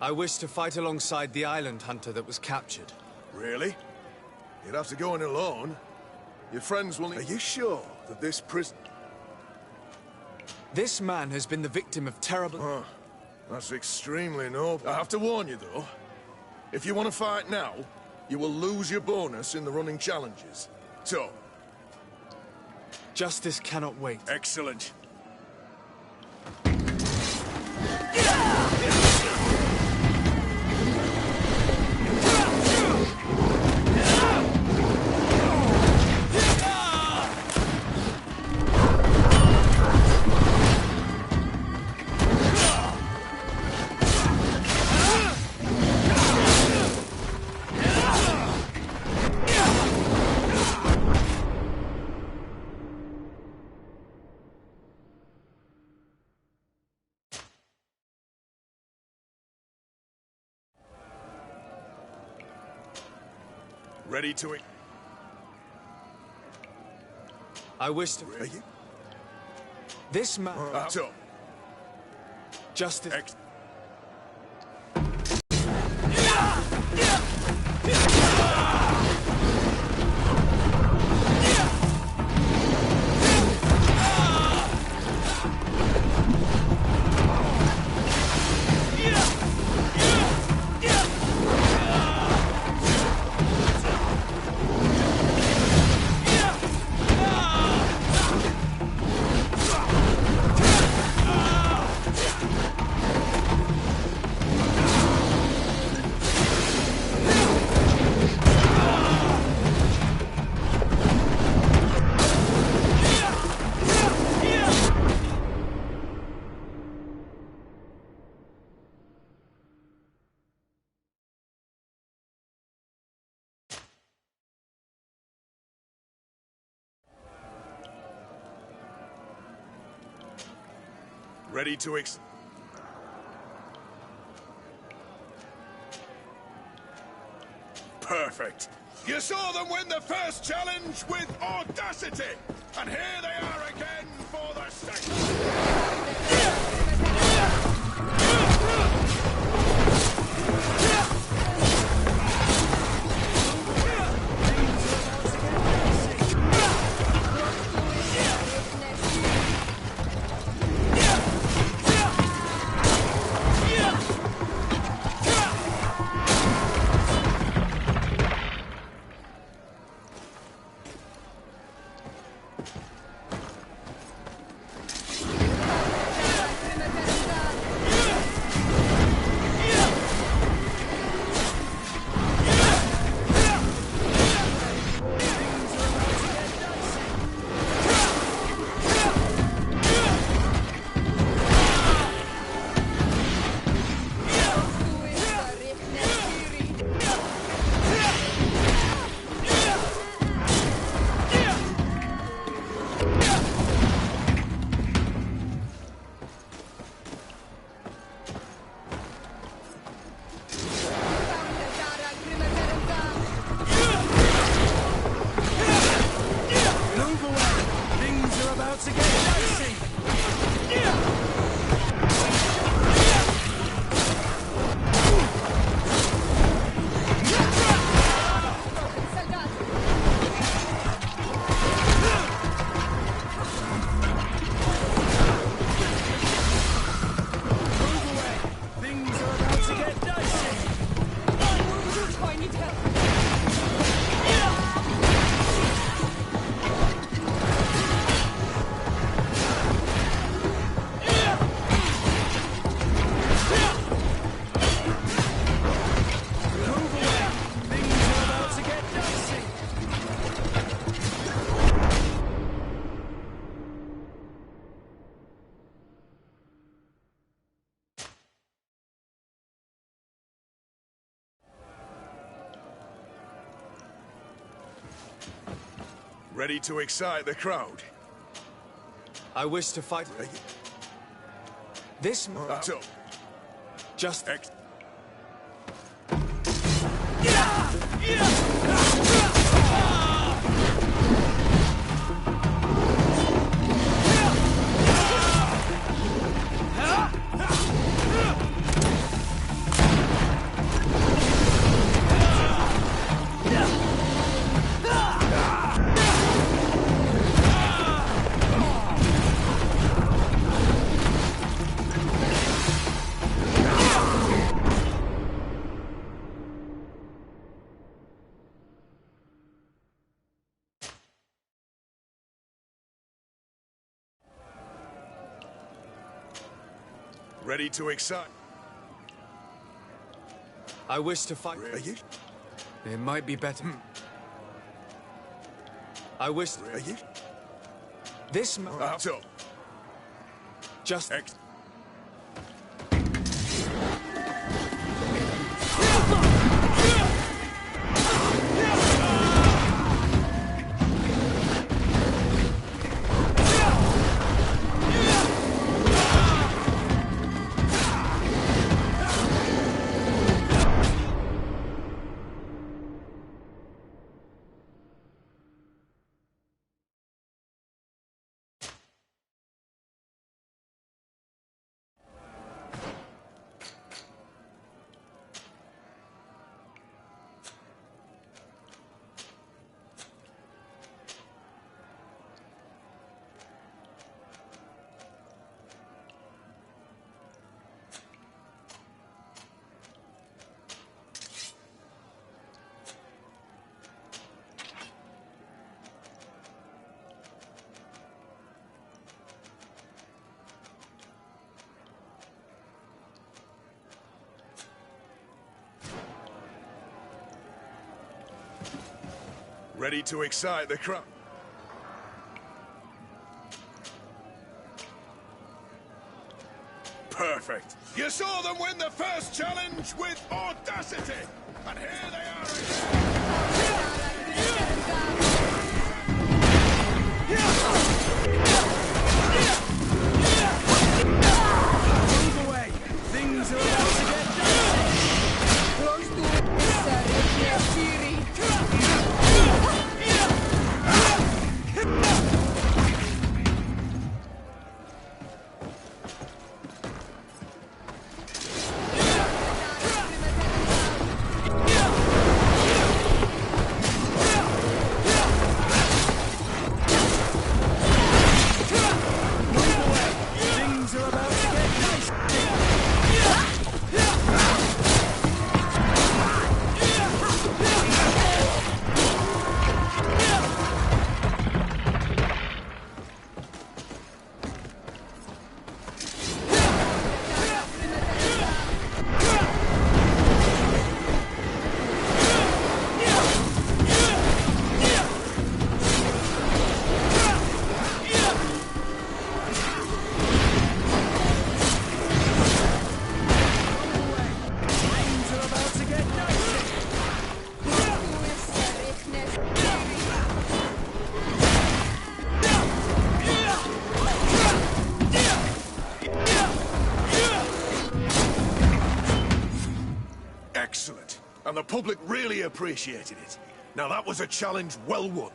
I wish to fight alongside the island hunter that was captured. Really? You'd have to go in alone. Your friends will need... Are you sure that this prison... This man has been the victim of terrible... Oh, that's extremely noble. I have to warn you, though. If you want to fight now, you will lose your bonus in the running challenges. So... Justice cannot wait. Excellent. Ready to it? I wish to... Are you? This man... So... Justice... Ready to Perfect. You saw them win the first challenge with audacity! And here they are again for the second! Ready to excite the crowd? I wish to fight... This man... So... Just... Ready to excite? I wish to fight. Are you? It might be better. I wish. Are you? This man. So, Just. ready to excite the crowd. Perfect. You saw them win the first challenge with audacity, and here they are Move away. Things are about to get excellent. And the public really appreciated it. Now that was a challenge well won.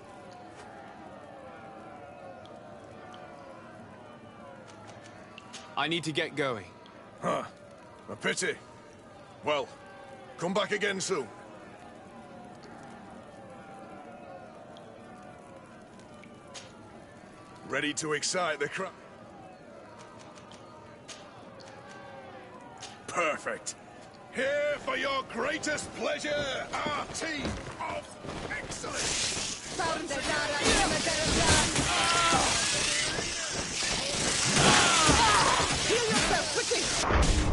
I need to get going. Huh. A pity. Well, come back again soon. Ready to excite the crowd? Perfect. Here for your greatest pleasure, our team of excellence. Heal yourself, quickly!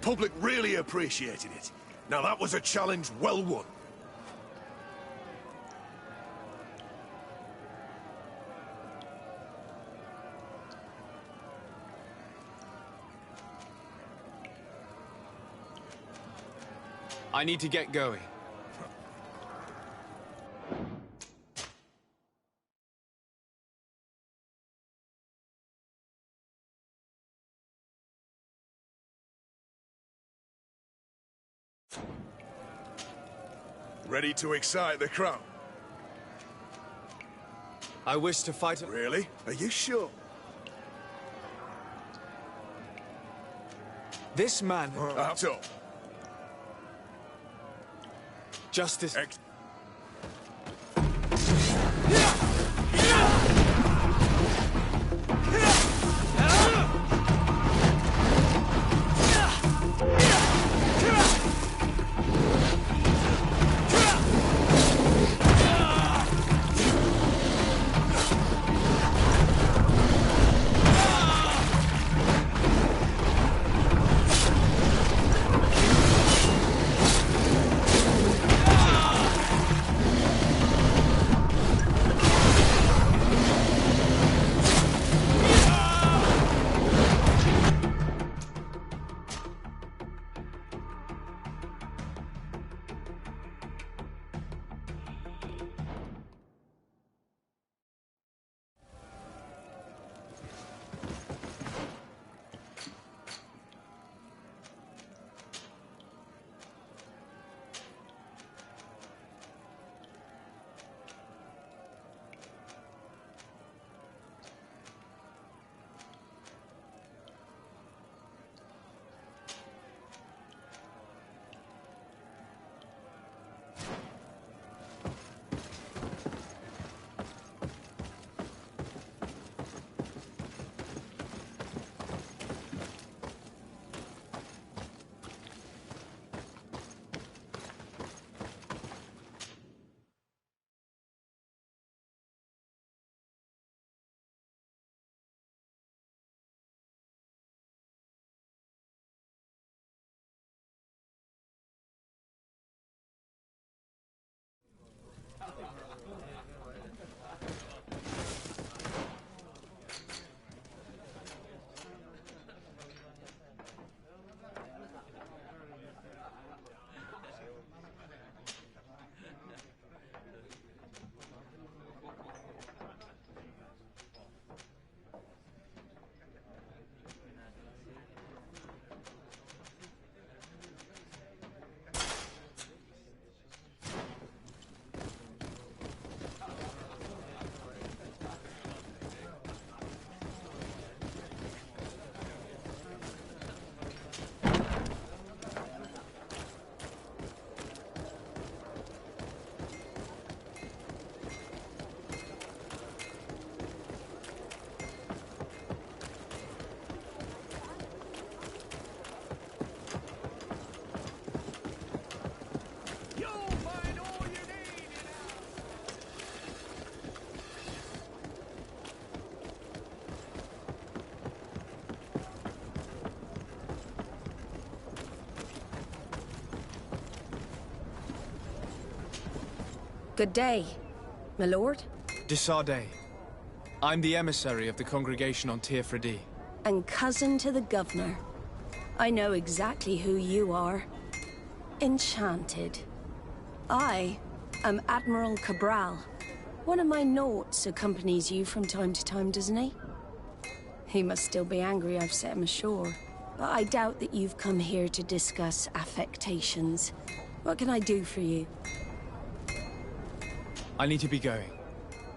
public really appreciated it. Now that was a challenge well won. I need to get going. Ready to excite the crowd? I wish to fight. Really? Are you sure? This man. So, Justice. Good day, my lord. Desardet. I'm the emissary of the congregation on Tir And cousin to the governor. I know exactly who you are. Enchanted. I am Admiral Cabral. One of my naughts accompanies you from time to time, doesn't he? He must still be angry I've set him ashore. But I doubt that you've come here to discuss affectations. What can I do for you? I need to be going.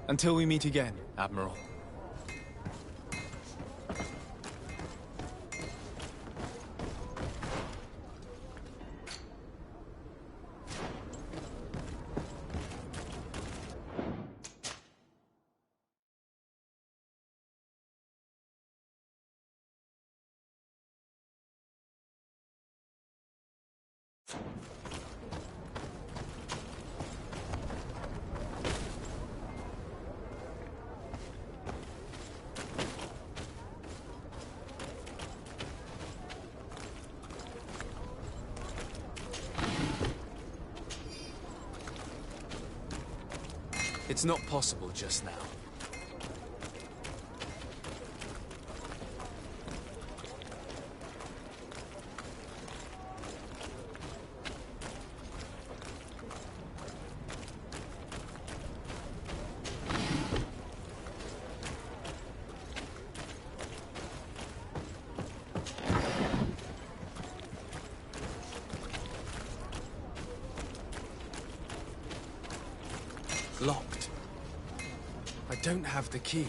Until we meet again, Admiral. It's not possible just now. Locked. I don't have the key.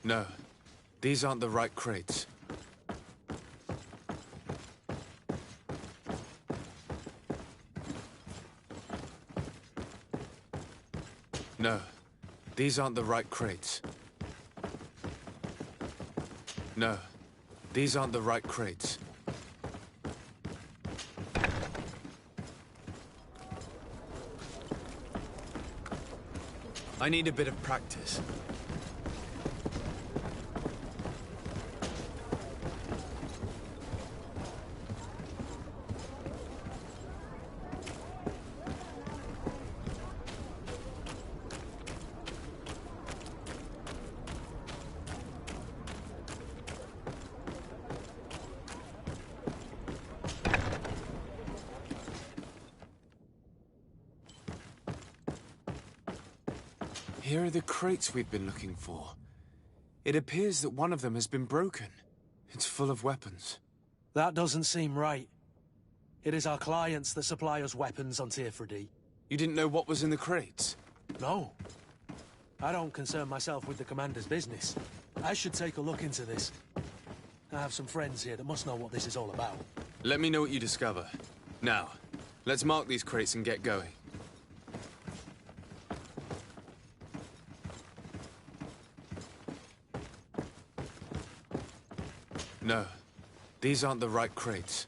No, these aren't the right crates. No, these aren't the right crates. No, these aren't the right crates. I need a bit of practice. Here are the crates we've been looking for. It appears that one of them has been broken. It's full of weapons. That doesn't seem right. It is our clients that supply us weapons on Tier 3D. You didn't know what was in the crates? No. I don't concern myself with the commander's business. I should take a look into this. I have some friends here that must know what this is all about. Let me know what you discover. Now, let's mark these crates and get going. No, these aren't the right crates.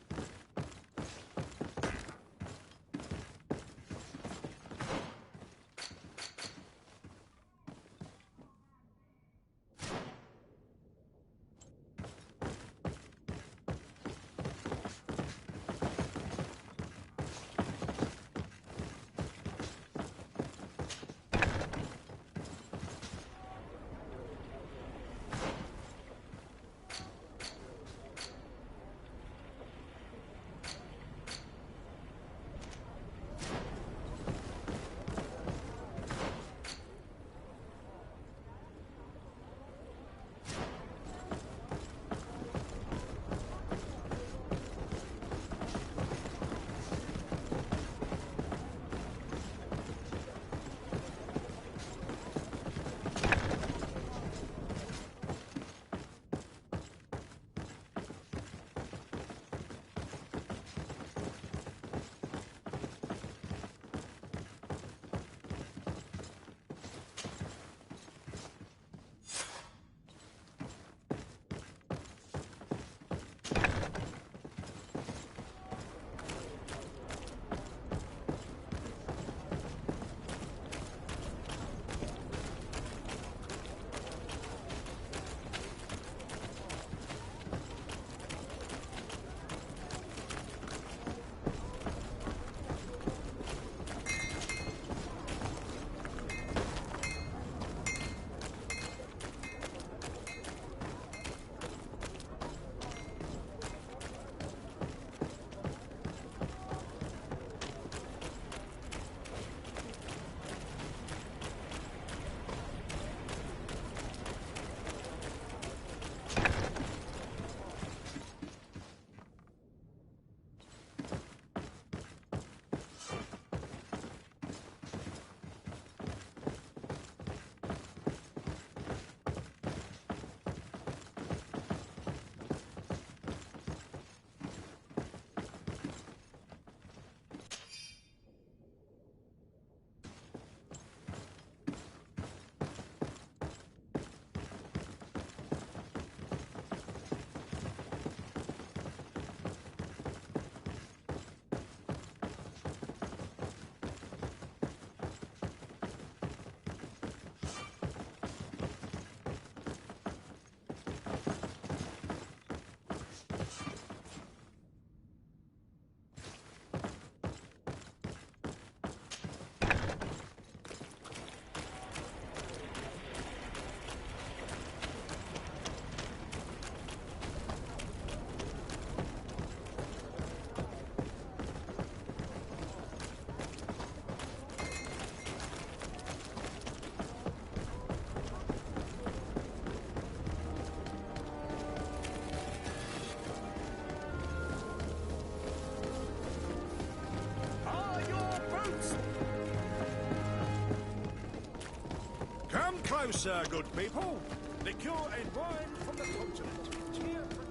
Hello, sir, good people. Liqueur and wine from the continent. Cheer for...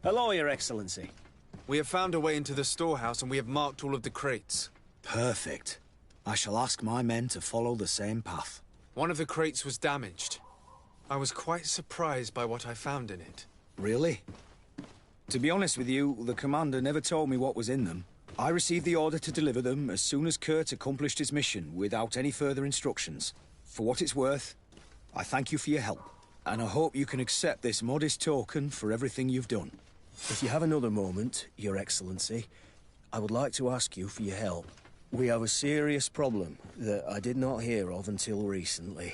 Hello, Your Excellency. We have found a way into the storehouse and we have marked all of the crates. Perfect. I shall ask my men to follow the same path. One of the crates was damaged. I was quite surprised by what I found in it. Really? To be honest with you, the commander never told me what was in them. I received the order to deliver them as soon as Kurt accomplished his mission, without any further instructions. For what it's worth, I thank you for your help, and I hope you can accept this modest token for everything you've done. If you have another moment, Your Excellency, I would like to ask you for your help. We have a serious problem that I did not hear of until recently.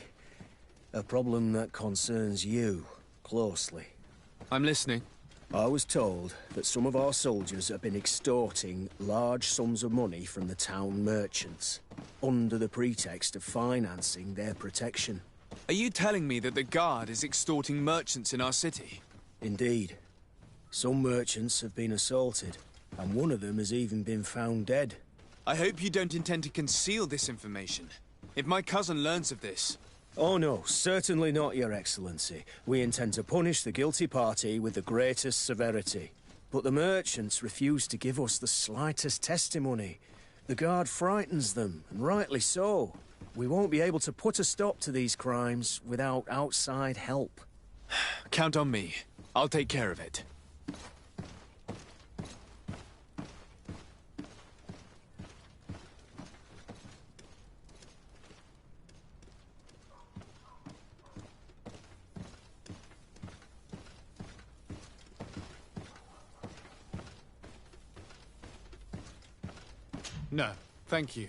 A problem that concerns you closely. I'm listening. I was told that some of our soldiers have been extorting large sums of money from the town merchants, under the pretext of financing their protection. Are you telling me that the Guard is extorting merchants in our city? Indeed. Some merchants have been assaulted, and one of them has even been found dead. I hope you don't intend to conceal this information. If my cousin learns of this... Oh no, certainly not, Your Excellency. We intend to punish the guilty party with the greatest severity. But the merchants refuse to give us the slightest testimony. The Guard frightens them, and rightly so. We won't be able to put a stop to these crimes without outside help. Count on me. I'll take care of it. No, thank you.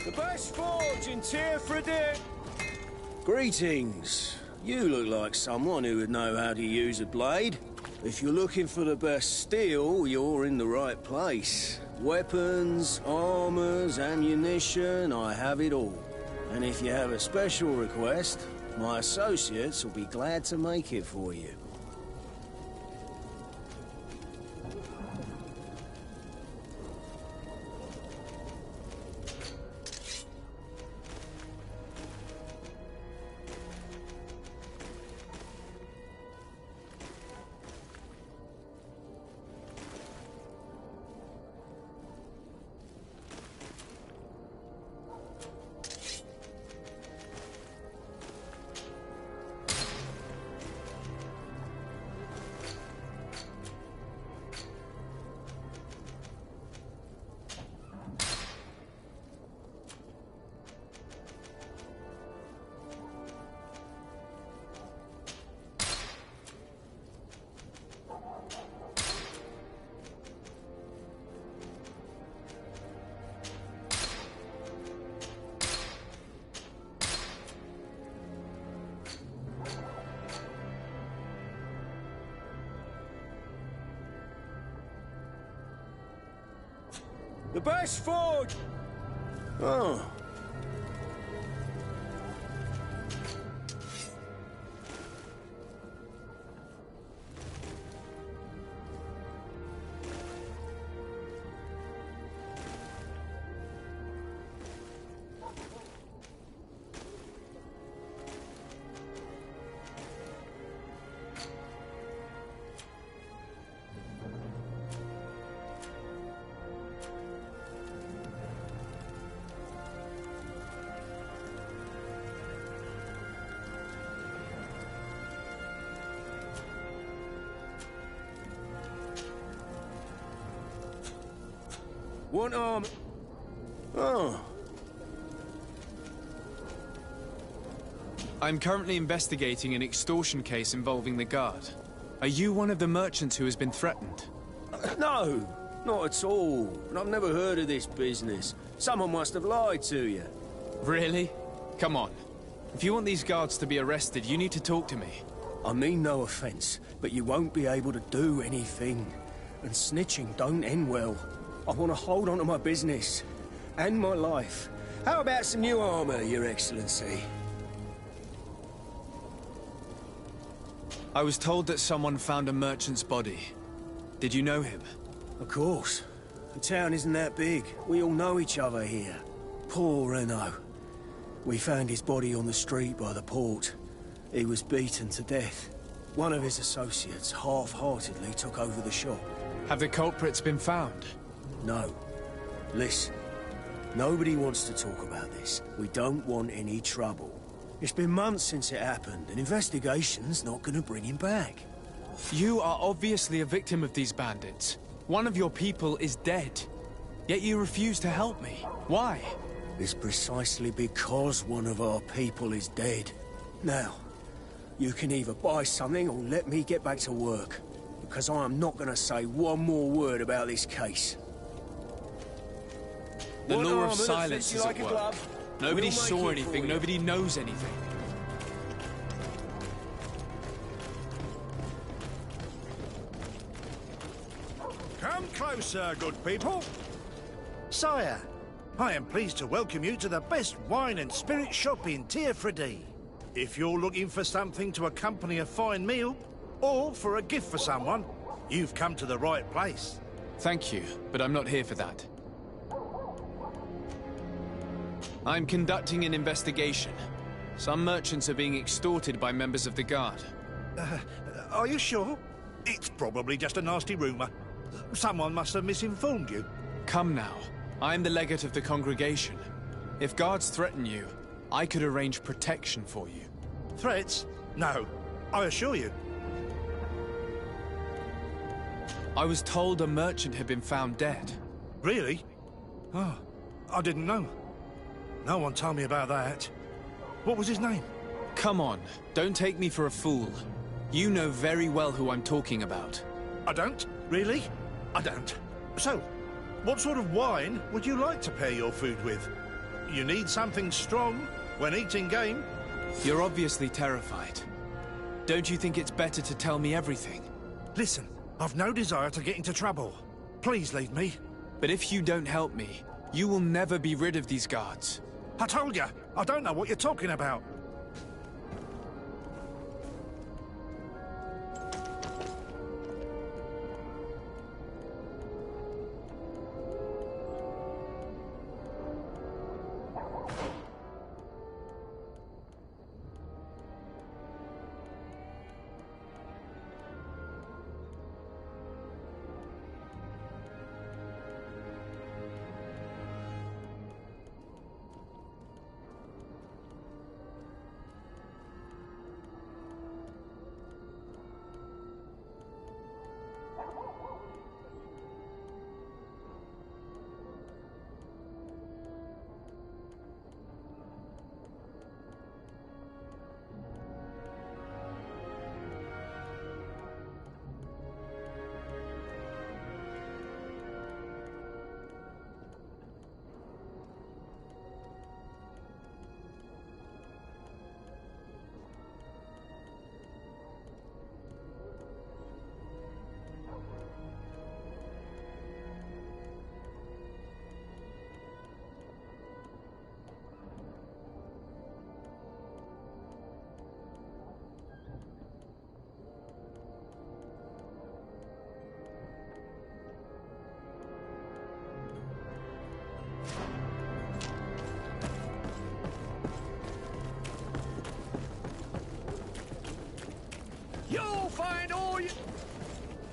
The best forge in Tearfredit. Greetings. You look like someone who would know how to use a blade. If you're looking for the best steel, you're in the right place. Weapons, armors, ammunition, I have it all. And if you have a special request, my associates will be glad to make it for you. The best forge! Oh. One arm. Oh. I'm currently investigating an extortion case involving the guard. Are you one of the merchants who has been threatened? No, not at all. I've never heard of this business. Someone must have lied to you. Really? Come on. If you want these guards to be arrested, you need to talk to me. I mean no offense, but you won't be able to do anything. And snitching don't end well. I want to hold on to my business. And my life. How about some new armor, Your Excellency? I was told that someone found a merchant's body. Did you know him? Of course. The town isn't that big. We all know each other here. Poor Renault. We found his body on the street by the port. He was beaten to death. One of his associates half-heartedly took over the shop. Have the culprits been found? No. Listen. Nobody wants to talk about this. We don't want any trouble. It's been months since it happened. An investigation's not gonna bring him back. You are obviously a victim of these bandits. One of your people is dead. Yet you refuse to help me. Why? It's precisely because one of our people is dead. Now, you can either buy something or let me get back to work. Because I am not gonna say one more word about this case. The One law armor of that silence fits you is like at a work. glove. Nobody We'll make saw it anything, for you. nobody knows anything. Come closer, good people. Sire, I am pleased to welcome you to the best wine and spirit shop in Tier If you're looking for something to accompany a fine meal, or for a gift for someone, you've come to the right place. Thank you, but I'm not here for that. I'm conducting an investigation. Some merchants are being extorted by members of the guard. Are you sure? It's probably just a nasty rumor. Someone must have misinformed you. Come now. I'm the legate of the congregation. If guards threaten you, I could arrange protection for you. Threats? No, I assure you. I was told a merchant had been found dead. Really? Oh, I didn't know. No one told me about that. What was his name? Come on, don't take me for a fool. You know very well who I'm talking about. I don't? Really? I don't. So, what sort of wine would you like to pair your food with? You need something strong when eating game? You're obviously terrified. Don't you think it's better to tell me everything? Listen, I've no desire to get into trouble. Please leave me. But if you don't help me, you will never be rid of these guards. I told you, I don't know what you're talking about.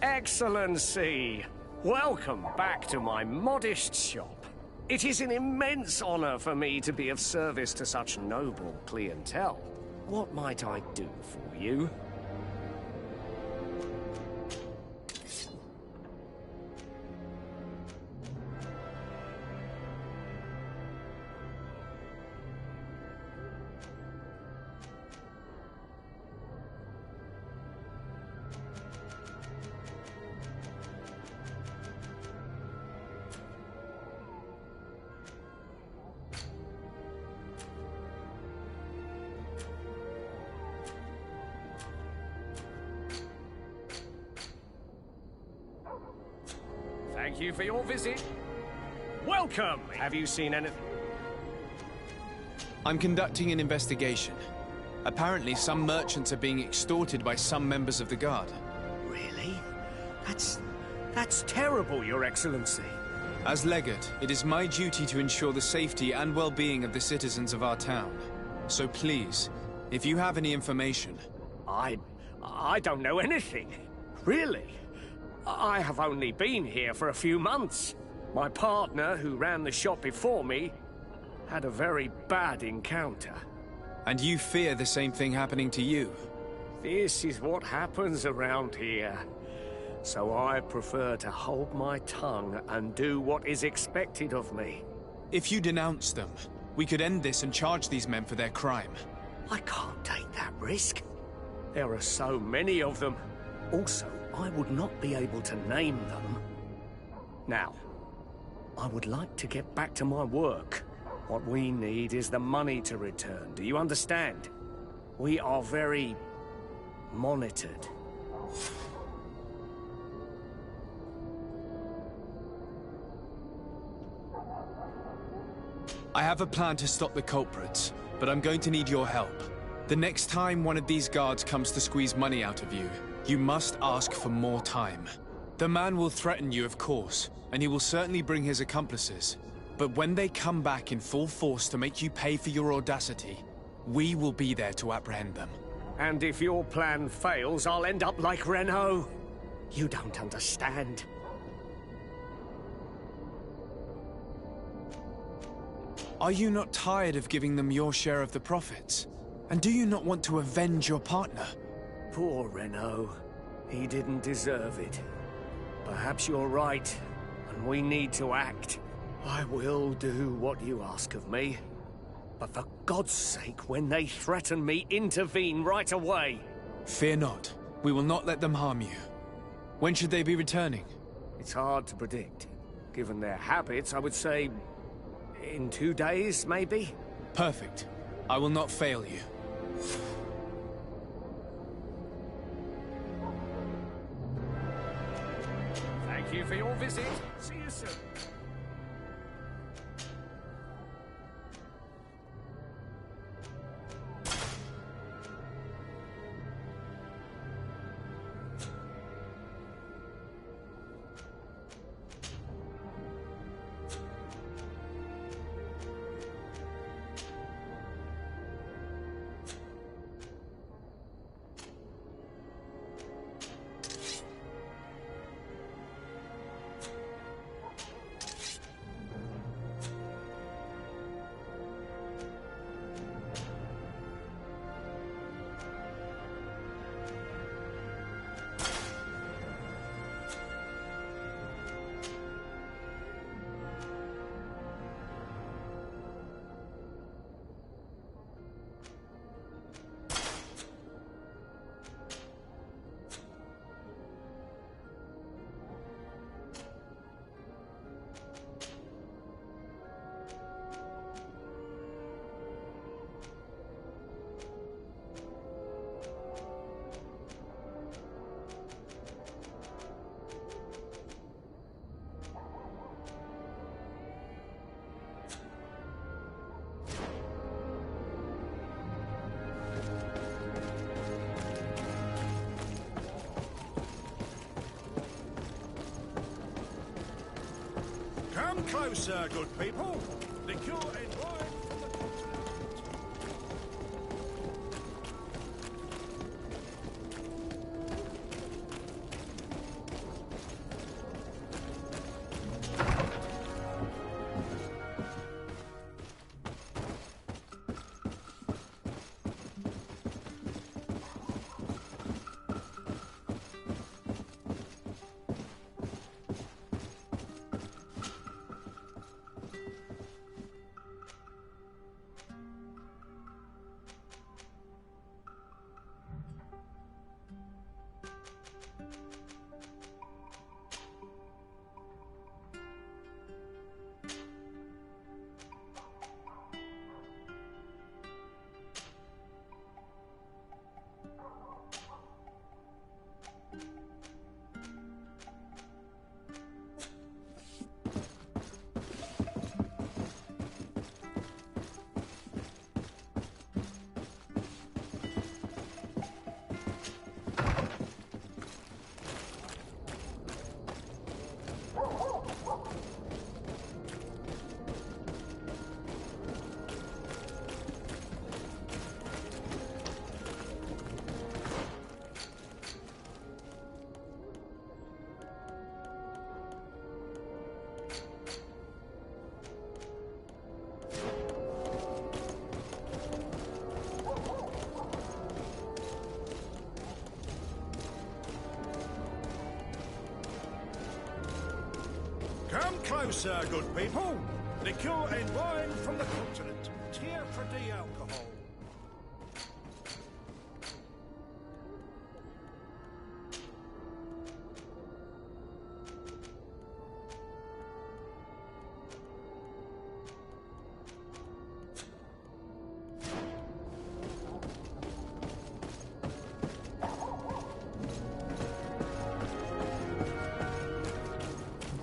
Excellency, welcome back to my modest shop. It is an immense honor for me to be of service to such noble clientele. What might I do for you? Thank you for your visit. Welcome! Have you seen anything? I'm conducting an investigation. Apparently, some merchants are being extorted by some members of the Guard. Really? That's terrible, Your Excellency. As Legate, it is my duty to ensure the safety and well-being of the citizens of our town. So please, if you have any information... I don't know anything. Really? I have only been here for a few months. My partner, who ran the shop before me, had a very bad encounter. And you fear the same thing happening to you? This is what happens around here. So I prefer to hold my tongue and do what is expected of me. If you denounce them, we could end this and charge these men for their crime. I can't take that risk. There are so many of them. Also, I would not be able to name them. Now, I would like to get back to my work. What we need is the money to return. Do you understand? We are very monitored. I have a plan to stop the culprits, but I'm going to need your help. The next time one of these guards comes to squeeze money out of you, you must ask for more time. The man will threaten you, of course, and he will certainly bring his accomplices. But when they come back in full force to make you pay for your audacity, we will be there to apprehend them. And if your plan fails, I'll end up like Renault. You don't understand. Are you not tired of giving them your share of the profits? And do you not want to avenge your partner? Poor Renault. He didn't deserve it. Perhaps you're right, and we need to act. I will do what you ask of me. But for God's sake, when they threaten me, intervene right away. Fear not. We will not let them harm you. When should they be returning? It's hard to predict. Given their habits, I would say... in 2 days, maybe? Perfect. I will not fail you. Thank you for your visit. See you soon. Come closer, good people. Liqueur and wine from the continent. closer, good people. Liqueur and wine from the continent. Tier for D alcohol.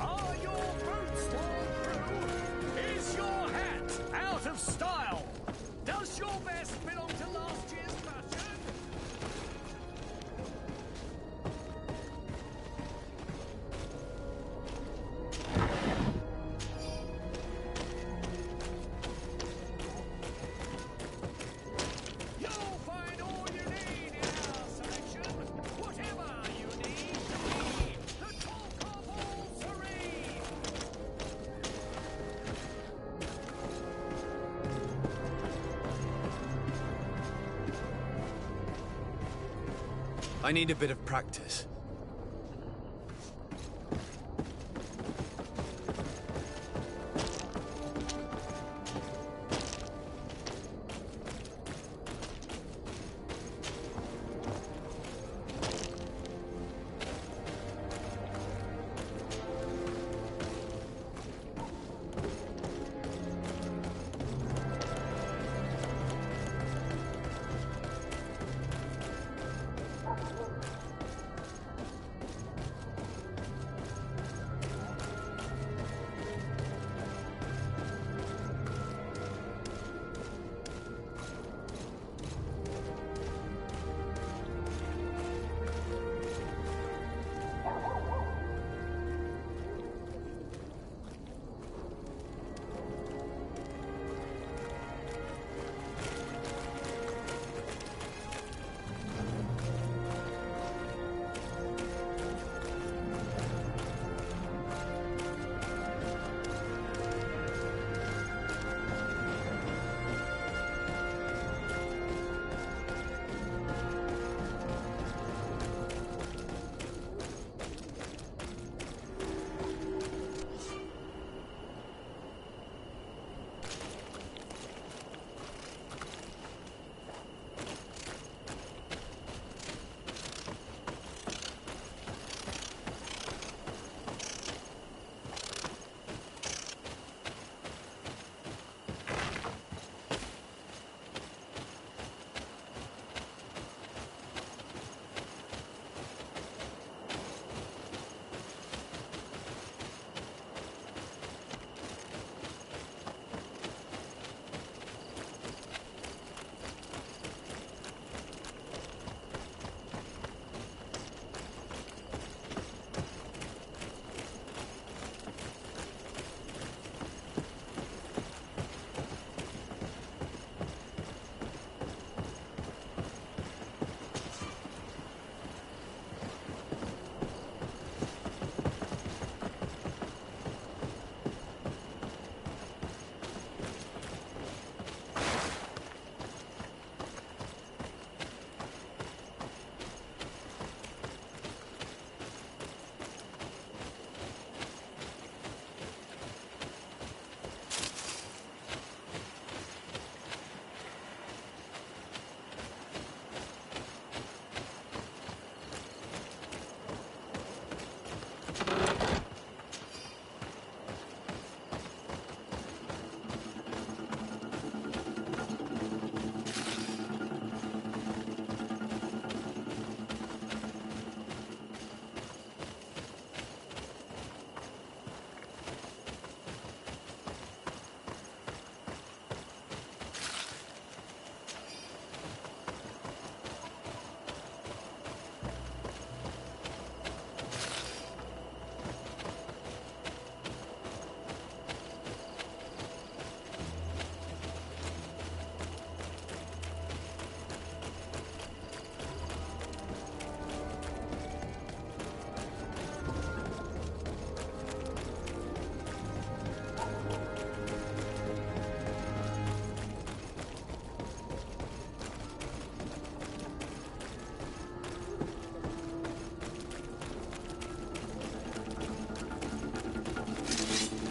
Are your boots worn through? Is your hat out of style? Does your vest belong to last year's fashion? You'll find all you need in our selection. Whatever you need to be the talk of all serene. I need a bit of practice.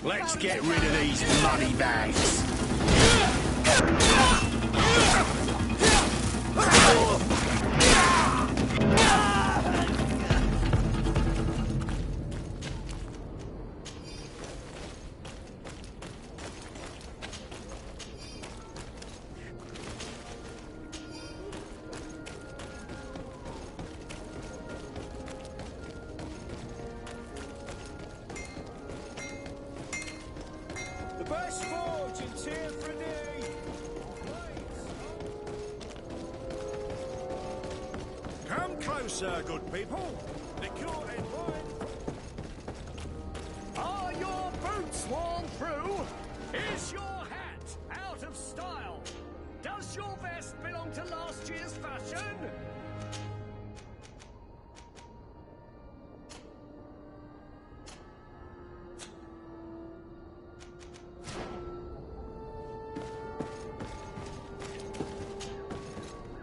Let's get rid of these money bags. Best forge in tier 3D! Come closer, good people. Liqueur and wine. Are your boots worn through? Is your hat out of style? Does your vest belong to last year's fashion?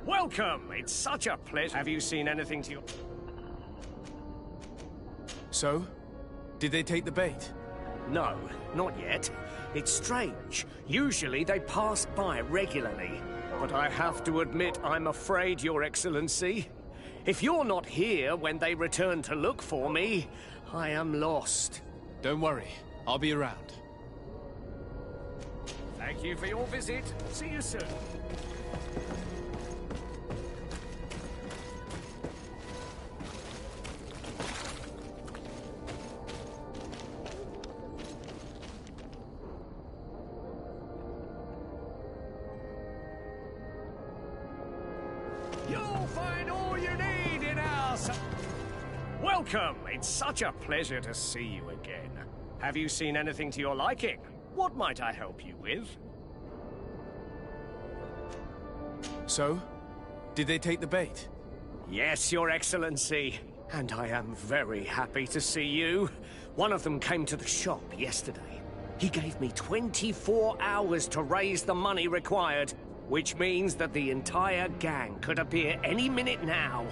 Welcome! It's such a pleasure. Have you seen anything to your... So? Did they take the bait? No, not yet. It's strange. Usually they pass by regularly. But I have to admit, I'm afraid, Your Excellency. If you're not here when they return to look for me, I am lost. Don't worry. I'll be around. Thank you for your visit. See you soon. You'll find all you need in our... Welcome! It's such a pleasure to see you again. Have you seen anything to your liking? What might I help you with? So? Did they take the bait? Yes, Your Excellency. And I am very happy to see you. One of them came to the shop yesterday. He gave me 24 hours to raise the money required, which means that the entire gang could appear any minute now.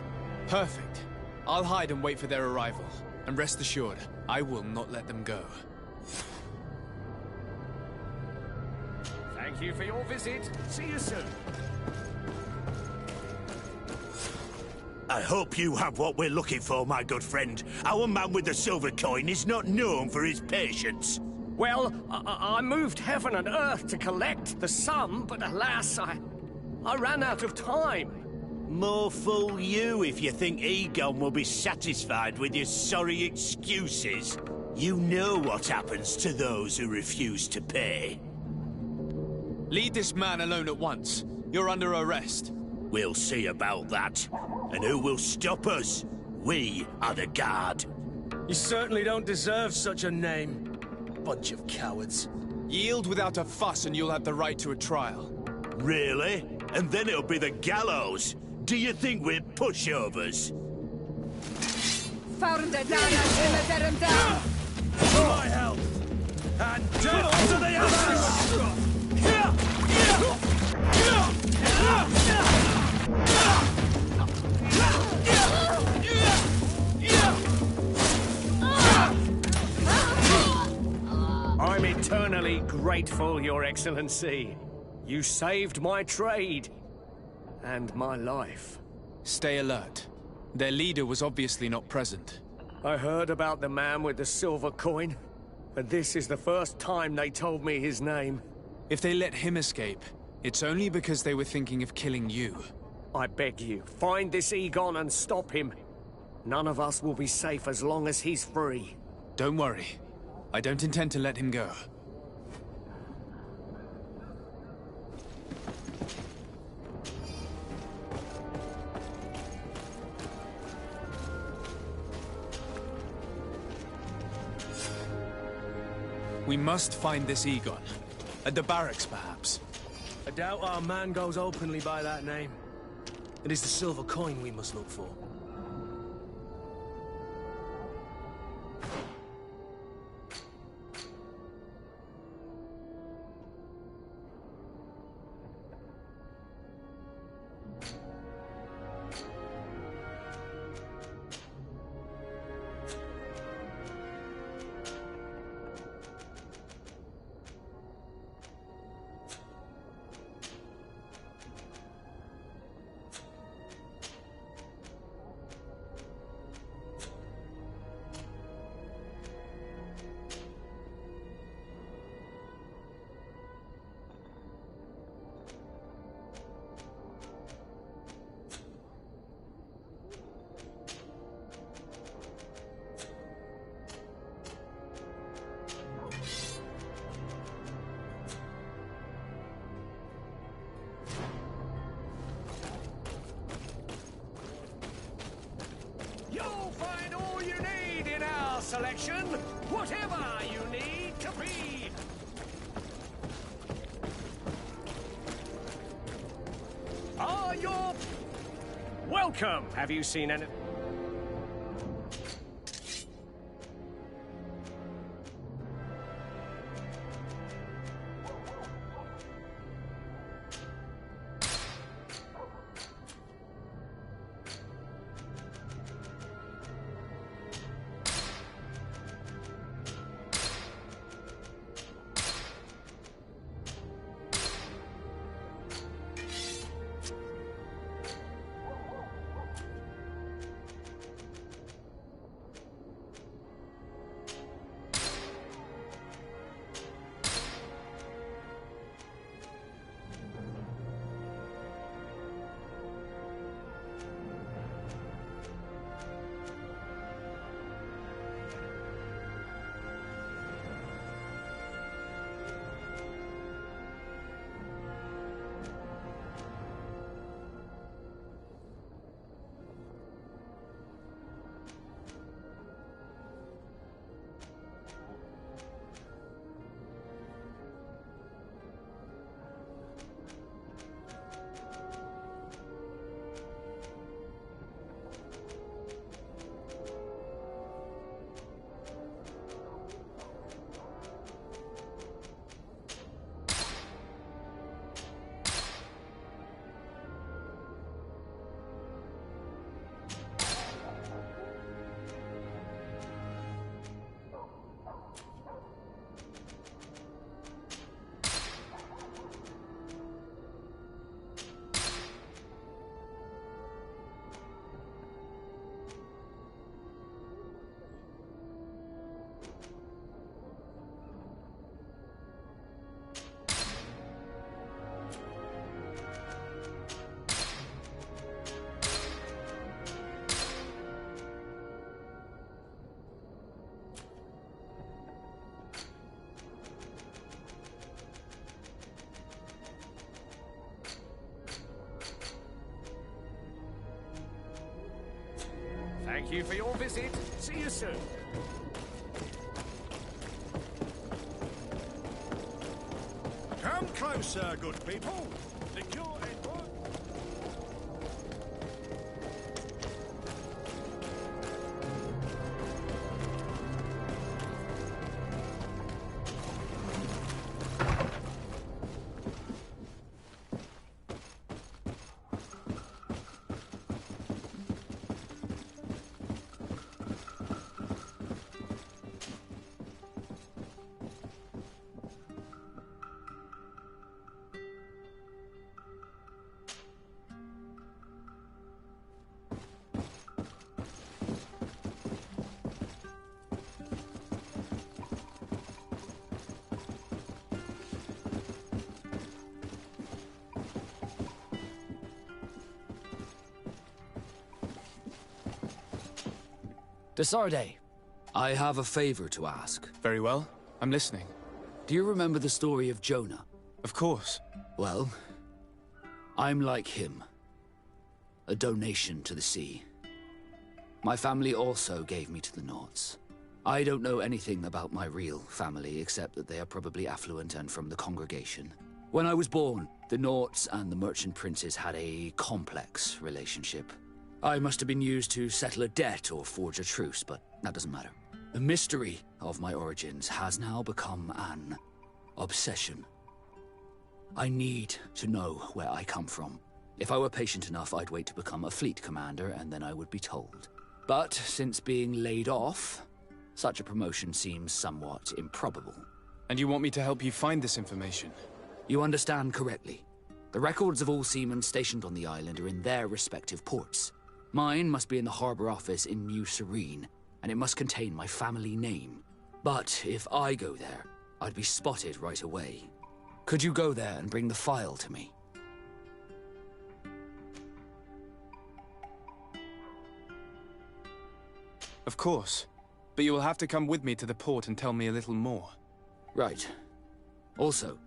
Perfect. I'll hide and wait for their arrival. And rest assured, I will not let them go. Thank you for your visit. See you soon. I hope you have what we're looking for, my good friend. Our man with the silver coin is not known for his patience. Well, I moved heaven and earth to collect the sum, but alas, I ran out of time. More fool you if you think Egon will be satisfied with your sorry excuses. You know what happens to those who refuse to pay. Leave this man alone at once. You're under arrest. We'll see about that. And who will stop us? We are the guard. You certainly don't deserve such a name. Bunch of cowards. Yield without a fuss and you'll have the right to a trial. Really? And then it'll be the gallows. Do you think we're pushovers? Found it down and let him down. For my help! And death to the others! I'm eternally grateful, Your Excellency. You saved my trade. And my life. Stay alert. Their leader was obviously not present. I heard about the man with the silver coin, and this is the first time they told me his name. If they let him escape, it's only because they were thinking of killing you. I beg you, find this Egon and stop him. None of us will be safe as long as he's free. Don't worry. I don't intend to let him go. We must find this Egon. At the barracks, perhaps. I doubt our man goes openly by that name. It is the silver coin we must look for. selection, whatever you need to be. Are your... Welcome! Have you seen any... Thank you for your visit. See you soon. Come closer, good people. The cure ain't work. Desarde, I have a favor to ask. Very well. I'm listening. Do you remember the story of Jonah? Of course. Well, I'm like him. A donation to the sea. My family also gave me to the Nauts. I don't know anything about my real family, except that they are probably affluent and from the congregation. When I was born, the Nauts and the merchant princes had a complex relationship. I must have been used to settle a debt or forge a truce, but that doesn't matter. The mystery of my origins has now become an obsession. I need to know where I come from. If I were patient enough, I'd wait to become a fleet commander, and then I would be told. But since being laid off, such a promotion seems somewhat improbable. And you want me to help you find this information? You understand correctly. The records of all seamen stationed on the island are in their respective ports. Mine must be in the harbor office in New Serene, and it must contain my family name. But if I go there, I'd be spotted right away. Could you go there and bring the file to me? Of course. But you will have to come with me to the port and tell me a little more. Right. Also,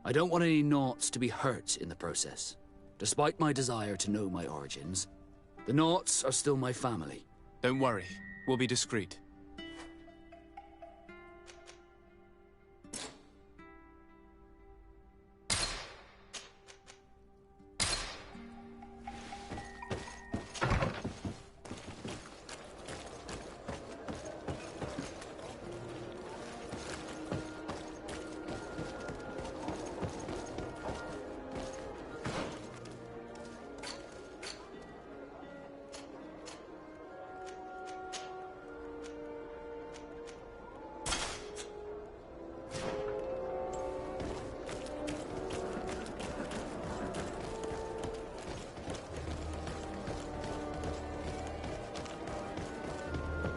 I don't want any Nauts to be hurt in the process. Despite my desire to know my origins, the Nauts are still my family. Don't worry. We'll be discreet.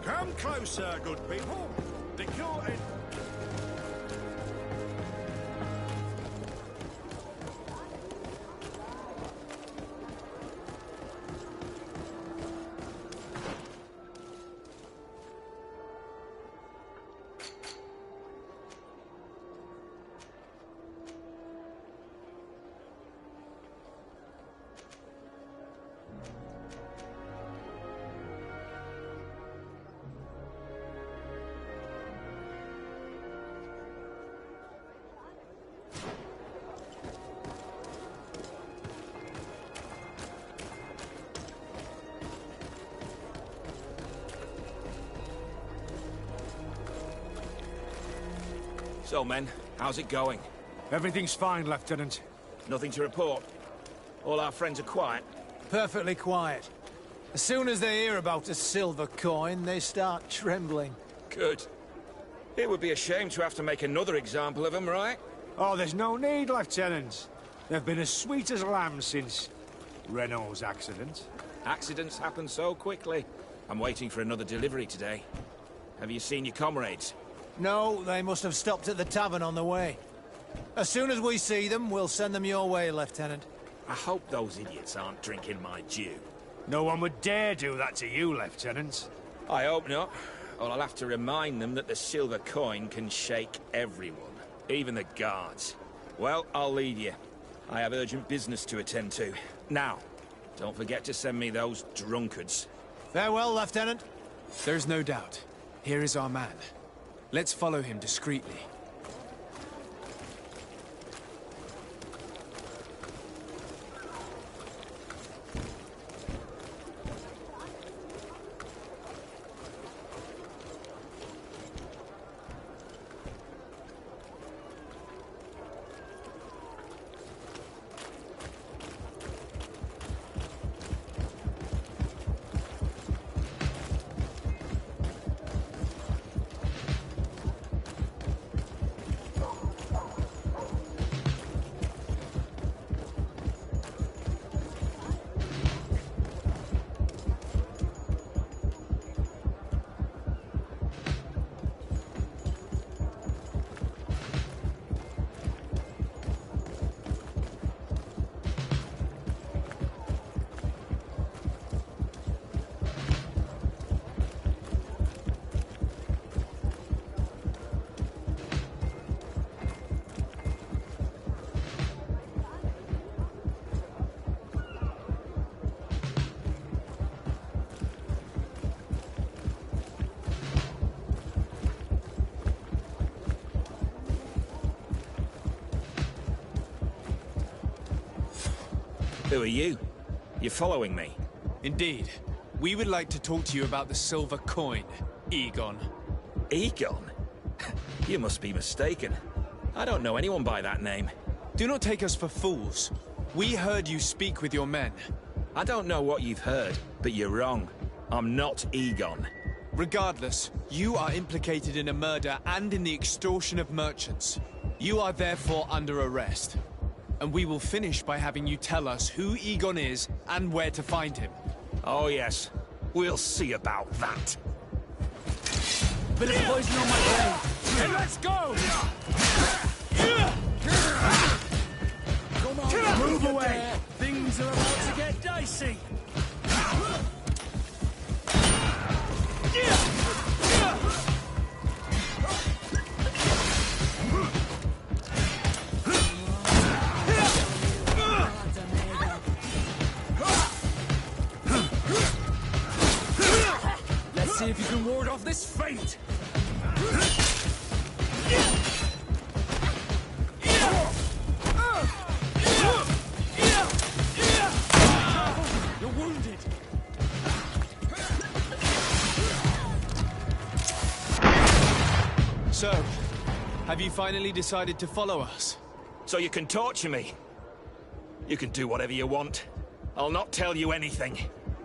Come closer, good people. The cure is... So, men, how's it going? Everything's fine, Lieutenant. Nothing to report? All our friends are quiet? Perfectly quiet. As soon as they hear about a silver coin, they start trembling. Good. It would be a shame to have to make another example of them, right? Oh, there's no need, Lieutenant. They've been as sweet as lambs since Renault's accident. Accidents happen so quickly. I'm waiting for another delivery today. Have you seen your comrades? No, they must have stopped at the tavern on the way. As soon as we see them, we'll send them your way, Lieutenant. I hope those idiots aren't drinking my dew. No one would dare do that to you, Lieutenant. I hope not. Or I'll have to remind them that the silver coin can shake everyone, even the guards. Well, I'll leave you. I have urgent business to attend to. Now, don't forget to send me those drunkards. Farewell, Lieutenant. There's no doubt. Here is our man. Let's follow him discreetly. Who are you? You're following me? Indeed. We would like to talk to you about the silver coin, Egon. Egon? You must be mistaken. I don't know anyone by that name. Do not take us for fools. We heard you speak with your men. I don't know what you've heard, but you're wrong. I'm not Egon. Regardless, you are implicated in a murder and in the extortion of merchants. You are therefore under arrest. And we will finish by having you tell us who Egon is and where to find him. Oh yes, we'll see about that. Bit of poison on my blade. And let's go! Come on, move away! Things are about to get dicey! Let's see if you can ward off this fate. You're wounded. So, have you finally decided to follow us? So you can torture me. You can do whatever you want. I'll not tell you anything.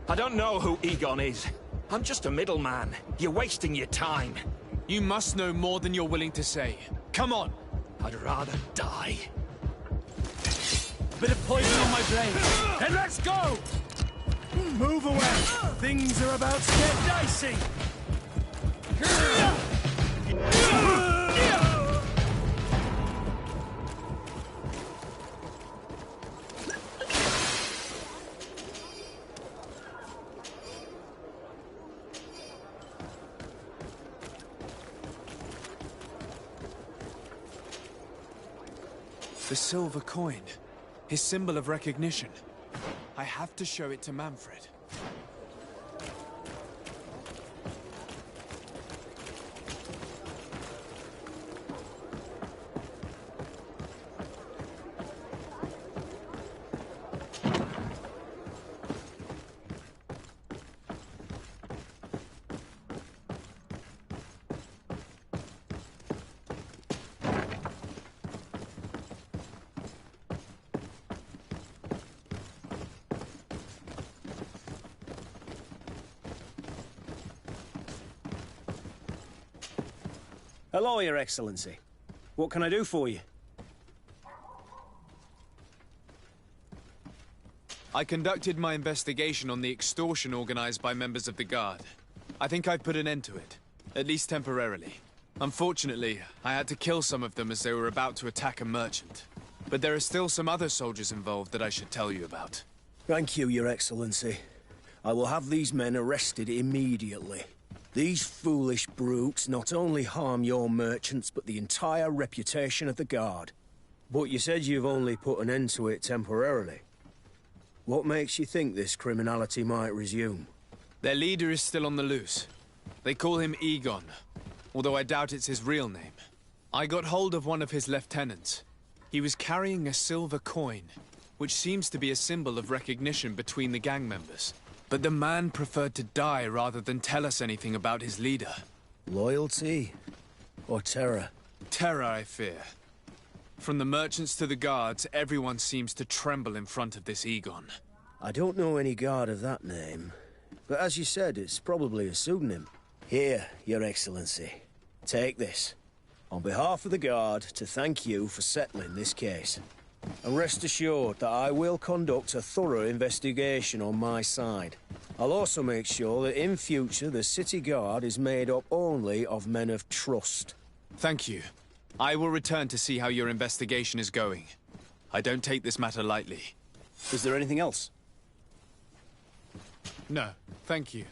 I don't know who Egon is. I'm just a middleman. You're wasting your time. You must know more than you're willing to say. Come on! I'd rather die. Bit of poison on my blade. And let's go! Move away! Things are about to get dicey! The silver coin. His symbol of recognition. I have to show it to Manfred. Hello, Your Excellency. What can I do for you? I conducted my investigation on the extortion organized by members of the Guard. I think I've put an end to it, at least temporarily. Unfortunately, I had to kill some of them as they were about to attack a merchant. But there are still some other soldiers involved that I should tell you about. Thank you, Your Excellency. I will have these men arrested immediately. These foolish brutes not only harm your merchants, but the entire reputation of the Guard. But you said you've only put an end to it temporarily. What makes you think this criminality might resume? Their leader is still on the loose. They call him Egon, although I doubt it's his real name. I got hold of one of his lieutenants. He was carrying a silver coin, which seems to be a symbol of recognition between the gang members. But the man preferred to die rather than tell us anything about his leader. Loyalty? Or terror? Terror, I fear. From the merchants to the guards, everyone seems to tremble in front of this Egon. I don't know any guard of that name. But as you said, it's probably a pseudonym. Here, Your Excellency. Take this. On behalf of the Guard, to thank you for settling this case. And rest assured that I will conduct a thorough investigation on my side. I'll also make sure that in future the City Guard is made up only of men of trust. Thank you. I will return to see how your investigation is going. I don't take this matter lightly. Is there anything else? No, thank you.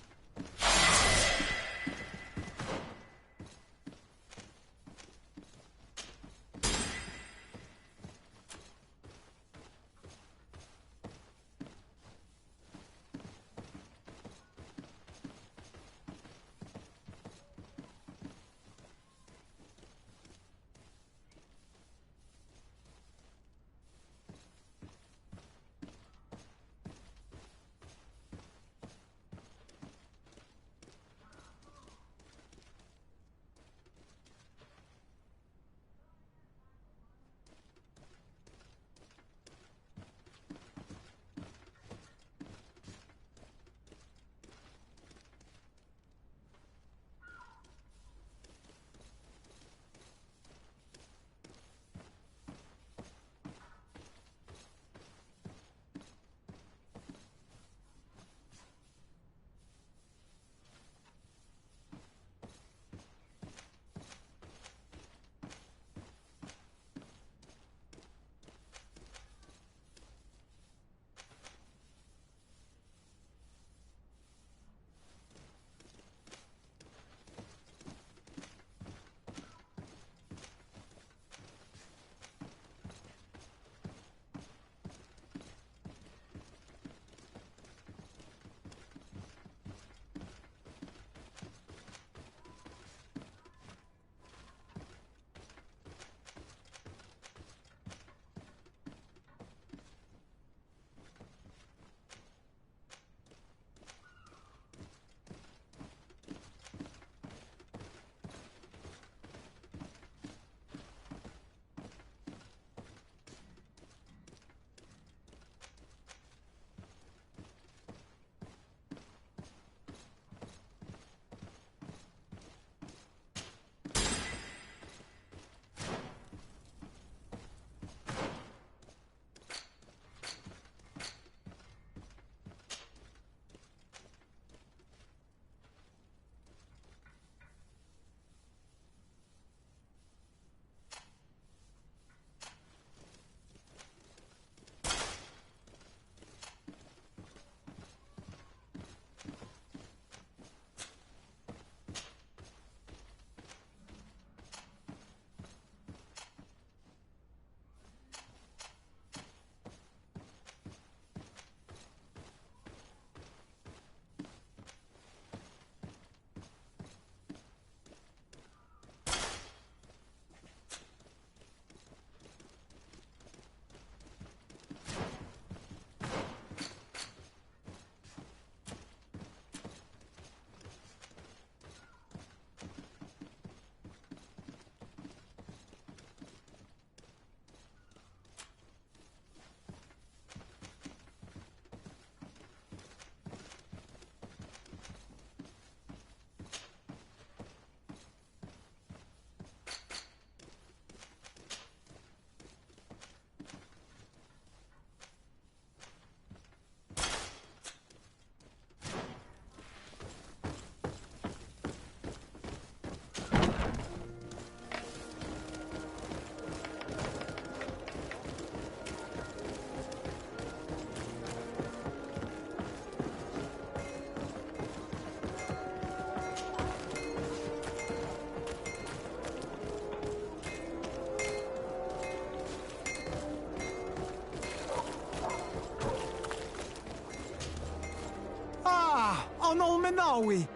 Don Olmenawi.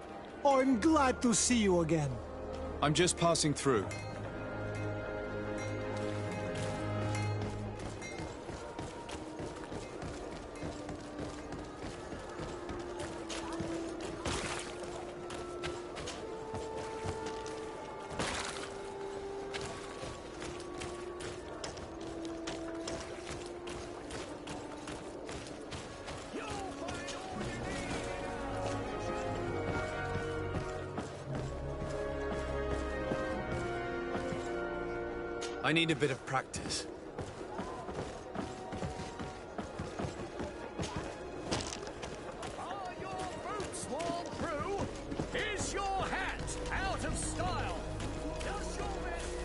I'm glad to see you again. I'm just passing through. I need a bit of practice. Are your boots worn through? Is your hat out of style? Does your vest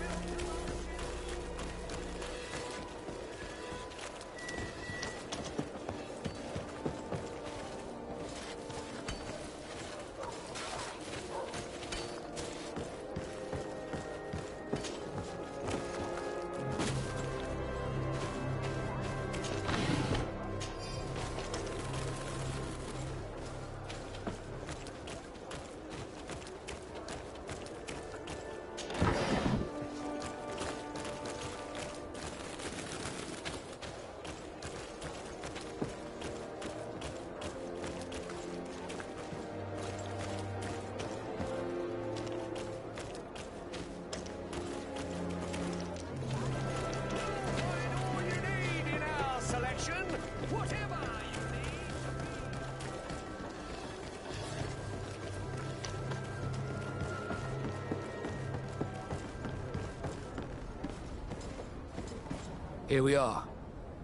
Here we are.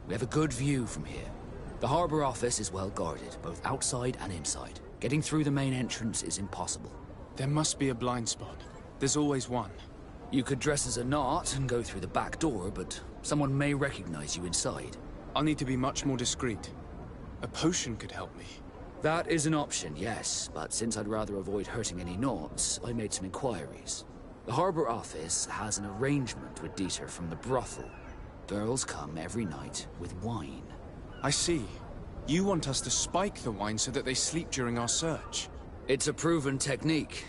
We have a good view from here. The harbour office is well guarded, both outside and inside. Getting through the main entrance is impossible. There must be a blind spot. There's always one. You could dress as a knot and go through the back door, but someone may recognize you inside. I'll need to be much more discreet. A potion could help me. That is an option, yes, but since I'd rather avoid hurting any knots, I made some inquiries. The harbour office has an arrangement with Dieter from the brothel. Girls come every night with wine. I see. You want us to spike the wine so that they sleep during our search. It's a proven technique,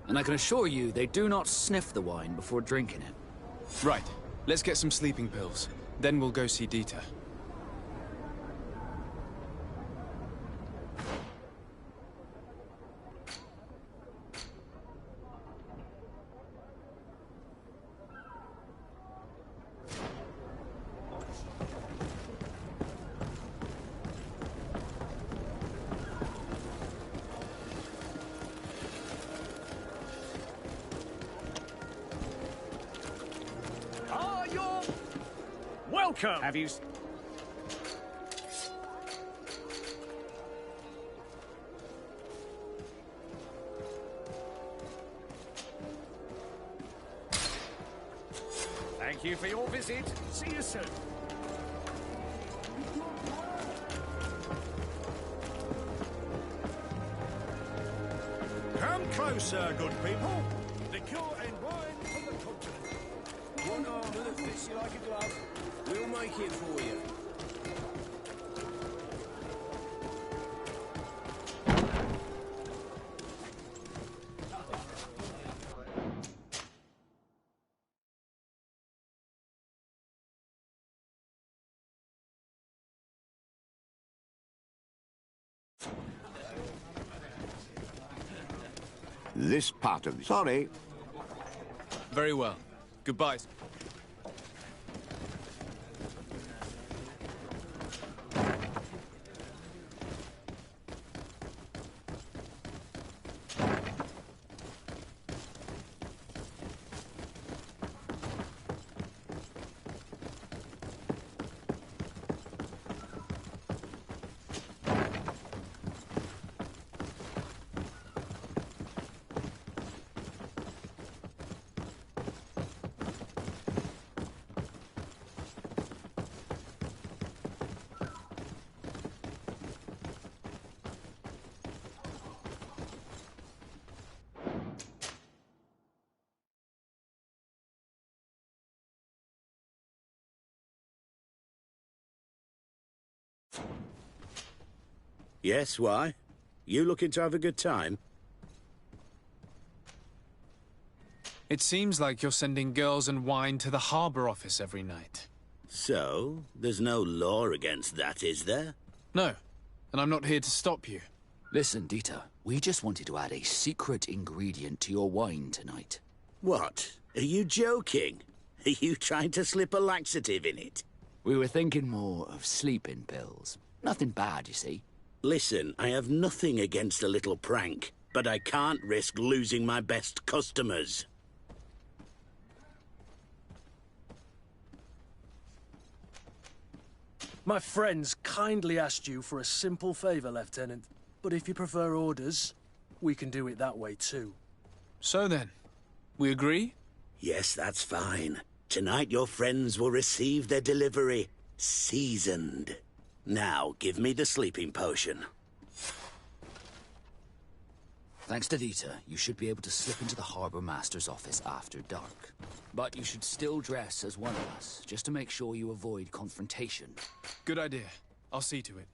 and I can assure you they do not sniff the wine before drinking it. Right. Let's get some sleeping pills. Then we'll go see Dieter. Welcome! Have you... Thank you for your visit. See you soon. Come closer, good people. Liqueur and wine from the continent. One armour that fits you like a glove. We'll make it for you. This part of... Sorry. Very well. Goodbye. Yes, why? You looking to have a good time? It seems like you're sending girls and wine to the harbor office every night. So, there's no law against that, is there? No, and I'm not here to stop you. Listen, Dieter, we just wanted to add a secret ingredient to your wine tonight. What? Are you joking? Are you trying to slip a laxative in it? We were thinking more of sleeping pills. Nothing bad, you see. Listen, I have nothing against a little prank, but I can't risk losing my best customers. My friends kindly asked you for a simple favor, Lieutenant. But if you prefer orders, we can do it that way too. So then, we agree? Yes, that's fine. Tonight your friends will receive their delivery, seasoned. Now, give me the sleeping potion. Thanks to Dieter, you should be able to slip into the Harbour Master's office after dark. But you should still dress as one of us, just to make sure you avoid confrontation. Good idea. I'll see to it.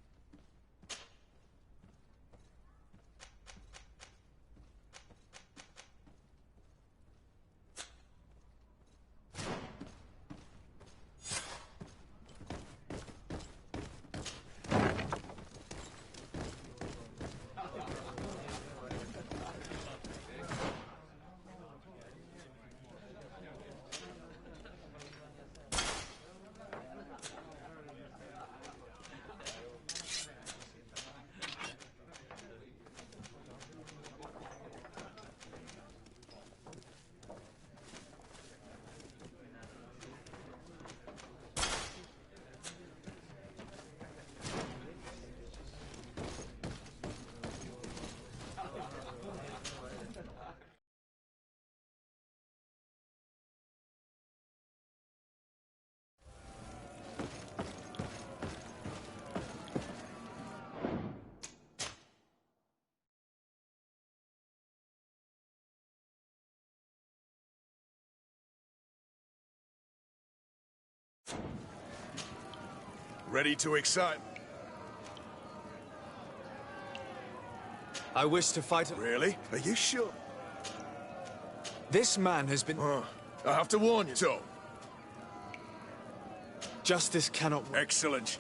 Ready to excite? I wish to fight... Really? Are you sure? This man has been... I have to warn you, so. Justice cannot... Excellent.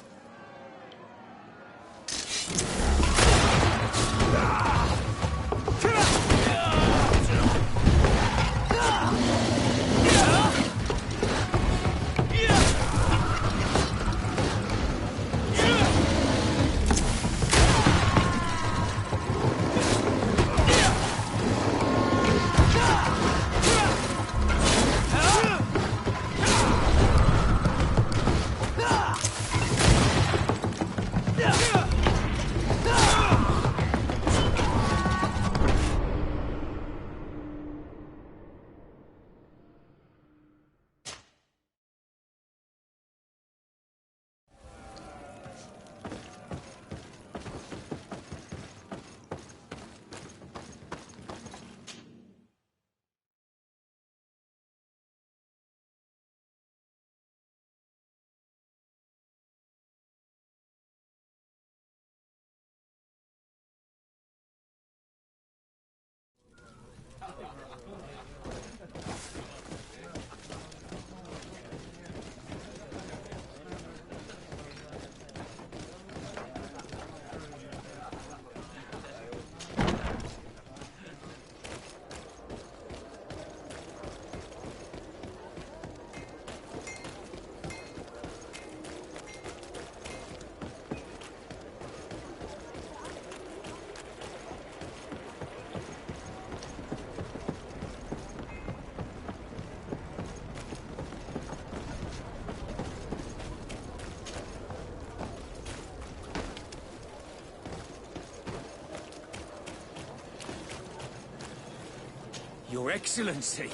Your Excellency,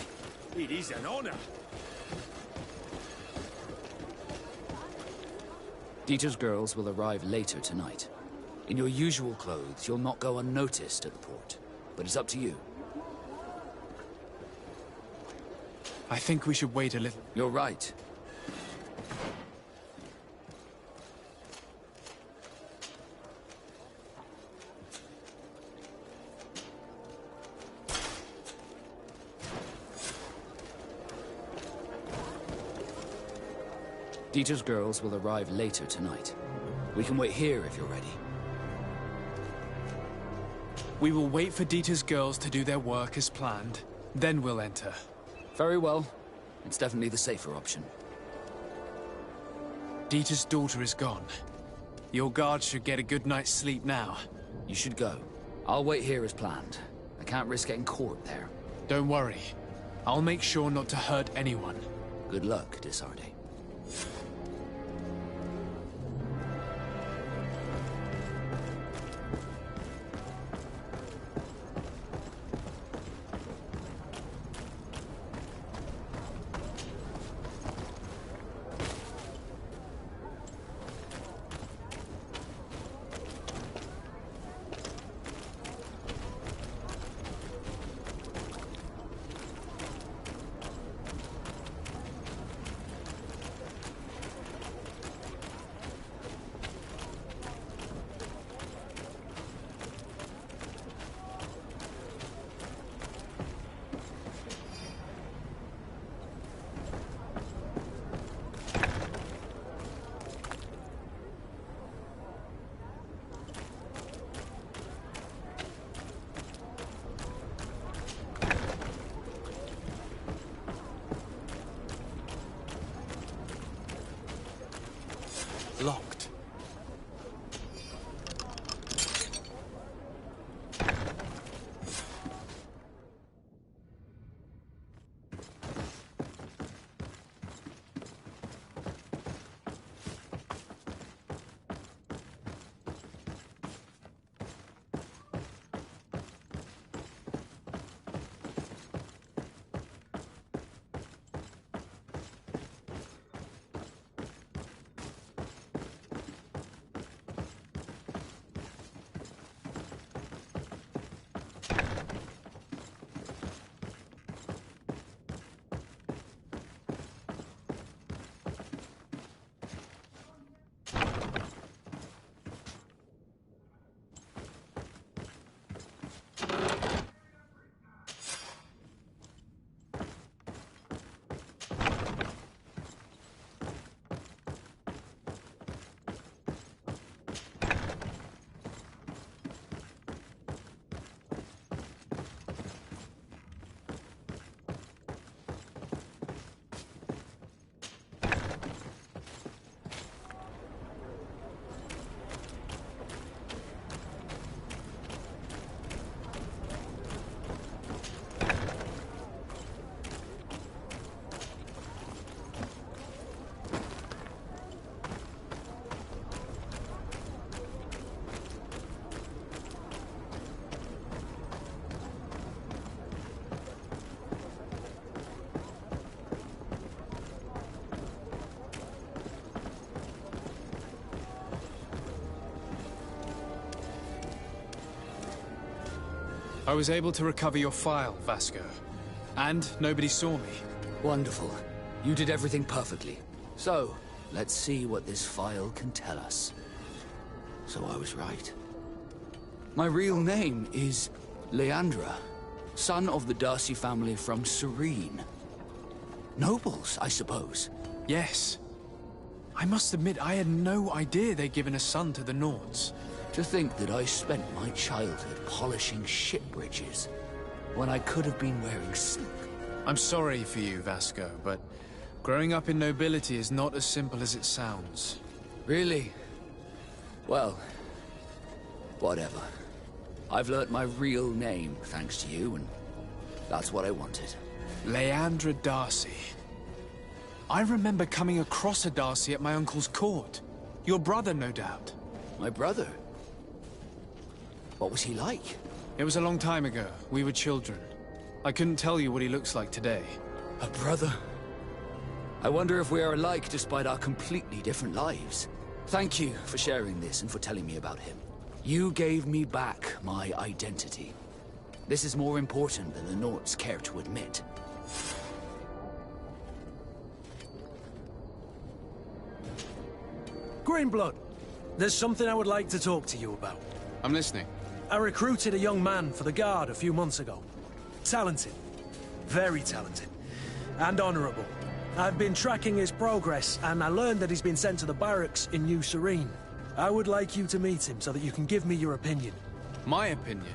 it is an honor. Dieter's girls will arrive later tonight. In your usual clothes, you'll not go unnoticed at the port. But it's up to you. I think we should wait a little. You're right. Dieter's girls will arrive later tonight. We can wait here if you're ready. We will wait for Dieter's girls to do their work as planned, then we'll enter. Very well. It's definitely the safer option. Dieter's daughter is gone. Your guards should get a good night's sleep now. You should go. I'll wait here as planned. I can't risk getting caught there. Don't worry. I'll make sure not to hurt anyone. Good luck, Disarde. Locked. I was able to recover your file, Vasco. And nobody saw me. Wonderful. You did everything perfectly. So, let's see what this file can tell us. So I was right. My real name is Leandra, son of the Darcy family from Serene. Nobles, I suppose. Yes. I must admit, I had no idea they'd given a son to the Nords. To think that I spent my childhood polishing ship bridges, when I could have been wearing silk. I'm sorry for you, Vasco, but growing up in nobility is not as simple as it sounds. Really? Well, whatever. I've learnt my real name, thanks to you, and that's what I wanted. Leandra Darcy. I remember coming across a Darcy at my uncle's court. Your brother, no doubt. My brother? What was he like? It was a long time ago. We were children. I couldn't tell you what he looks like today. A brother? I wonder if we are alike despite our completely different lives. Thank you for sharing this and for telling me about him. You gave me back my identity. This is more important than the Nords care to admit. Greenblood, there's something I would like to talk to you about. I'm listening. I recruited a young man for the Guard a few months ago. Talented. Very talented. And honorable. I've been tracking his progress, and I learned that he's been sent to the barracks in New Serene. I would like you to meet him so that you can give me your opinion. My opinion?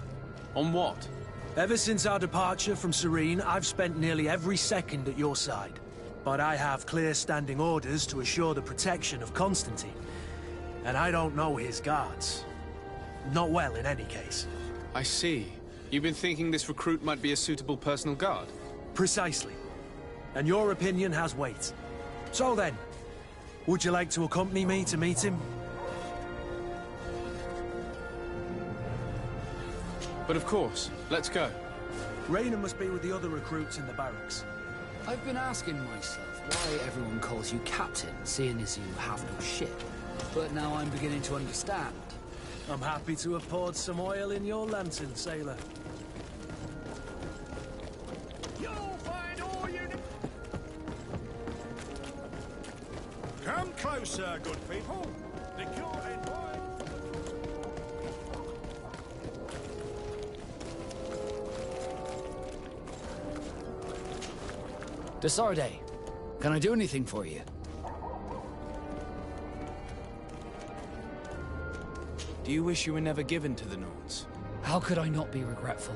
On what? Ever since our departure from Serene, I've spent nearly every second at your side. But I have clear standing orders to assure the protection of Constantine. And I don't know his guards. Not well, in any case. I see. You've been thinking this recruit might be a suitable personal guard? Precisely. And your opinion has weight. So then, would you like to accompany me to meet him? But of course, let's go. Raynor must be with the other recruits in the barracks. I've been asking myself why everyone calls you Captain, seeing as you have no ship. But now I'm beginning to understand. I'm happy to have poured some oil in your lantern, sailor. You'll find all you need. Come closer, good people. The cure ain't wide. Desarde, can I do anything for you? Do you wish you were never given to the Nords? How could I not be regretful?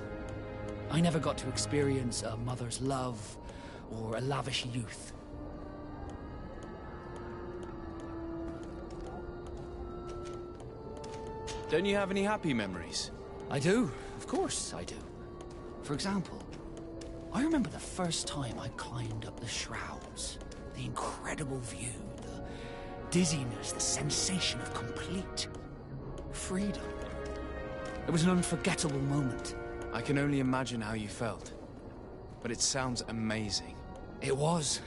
I never got to experience a mother's love or a lavish youth. Don't you have any happy memories? I do, of course I do. For example, I remember the first time I climbed up the shrouds. The incredible view, the dizziness, the sensation of complete freedom. It was an unforgettable moment. I can only imagine how you felt. But it sounds amazing. It was.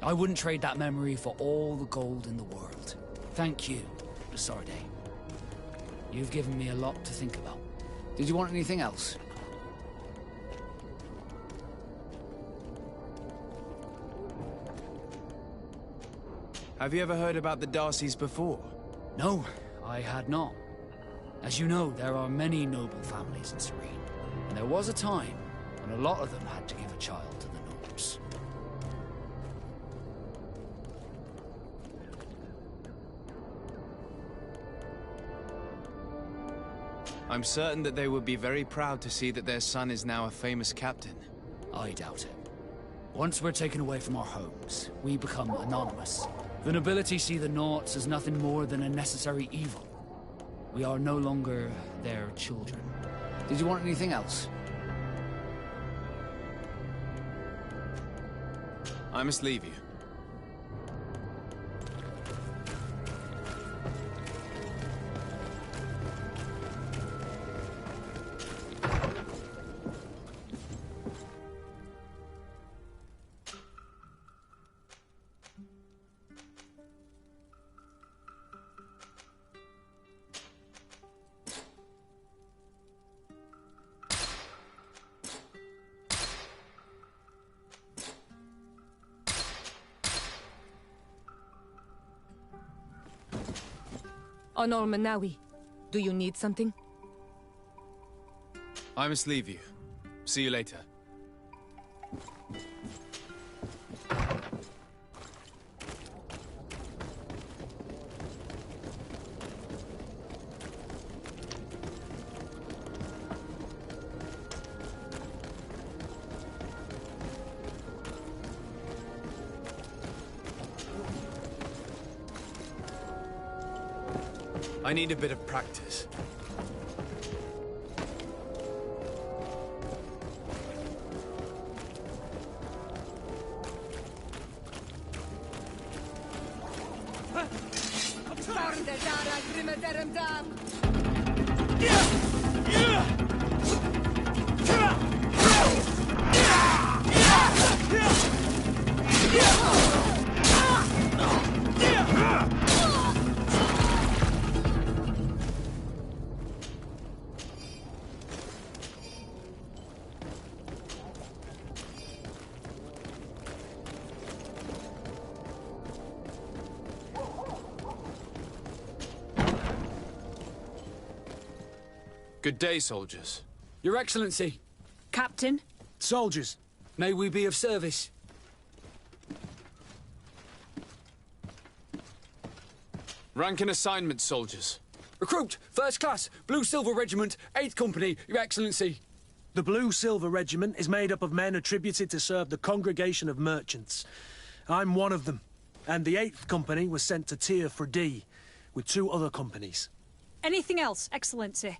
I wouldn't trade that memory for all the gold in the world. Thank you, Desarde. You've given me a lot to think about. Did you want anything else? Have you ever heard about the Darcys before? No, I had not. As you know, there are many noble families in Serene, and there was a time when a lot of them had to give a child to the Nords. I'm certain that they would be very proud to see that their son is now a famous captain. I doubt it. Once we're taken away from our homes, we become anonymous. The nobility see the Nords as nothing more than a necessary evil. We are no longer their children. Did you want anything else? I must leave you. Honor Manawi, do you need something? I must leave you. See you later. I need a bit of practice. Good day, soldiers. Your Excellency. Captain? Soldiers, May we be of service? Rank and assignment, soldiers. Recruit, First Class, Blue Silver Regiment, 8th Company, Your Excellency. The Blue Silver Regiment is made up of men attributed to serve the Congregation of Merchants. I'm one of them, and the 8th Company was sent to Tier for D, with 2 other companies. Anything else, Excellency?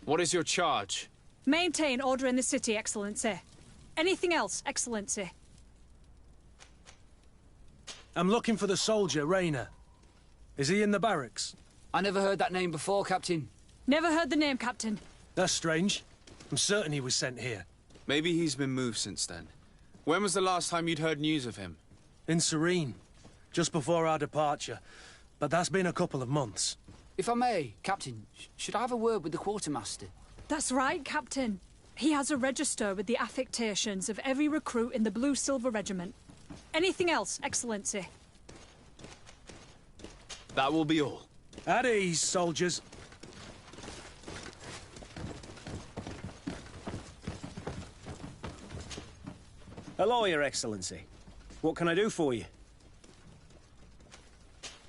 What is your charge? Maintain order in the city, Excellency. Anything else, Excellency? I'm looking for the soldier, Rayner. Is he in the barracks? I never heard that name before, Captain. Never heard the name, Captain. That's strange. I'm certain he was sent here. Maybe he's been moved since then. When was the last time you'd heard news of him? In Serene, just before our departure. But that's been a couple of months. If I may, Captain, should I have a word with the quartermaster? That's right, Captain. He has a register with the affectations of every recruit in the Blue Silver Regiment. Anything else, Excellency? That will be all. At ease, soldiers. Hello, Your Excellency. What can I do for you?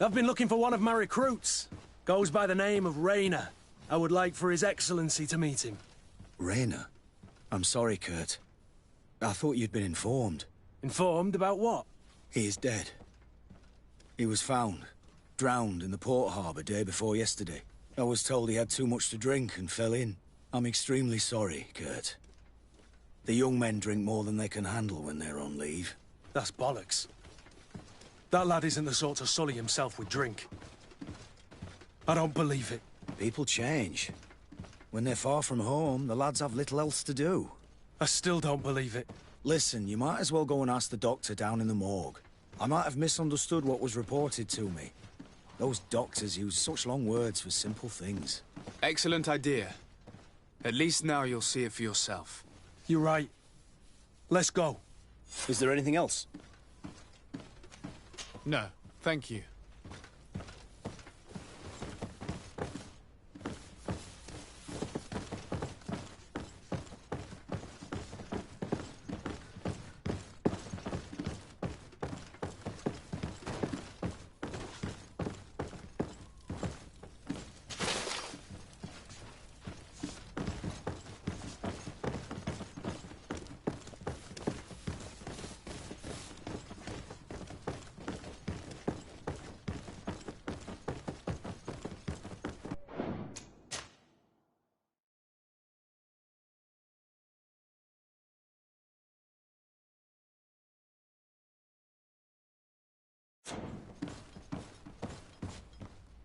I've been looking for one of my recruits. Goes by the name of Rayner. I would like for His Excellency to meet him. Rayner? I'm sorry, Kurt. I thought you'd been informed. Informed about what? He is dead. He was found, drowned in the port harbour day before yesterday. I was told he had too much to drink and fell in. I'm extremely sorry, Kurt. The young men drink more than they can handle when they're on leave. That's bollocks. That lad isn't the sort to sully himself with drink. I don't believe it. People change. When they're far from home, the lads have little else to do. I still don't believe it. Listen, you might as well go and ask the doctor down in the morgue. I might have misunderstood what was reported to me. Those doctors use such long words for simple things. Excellent idea. At least now you'll see it for yourself. You're right. Let's go. Is there anything else? No, thank you.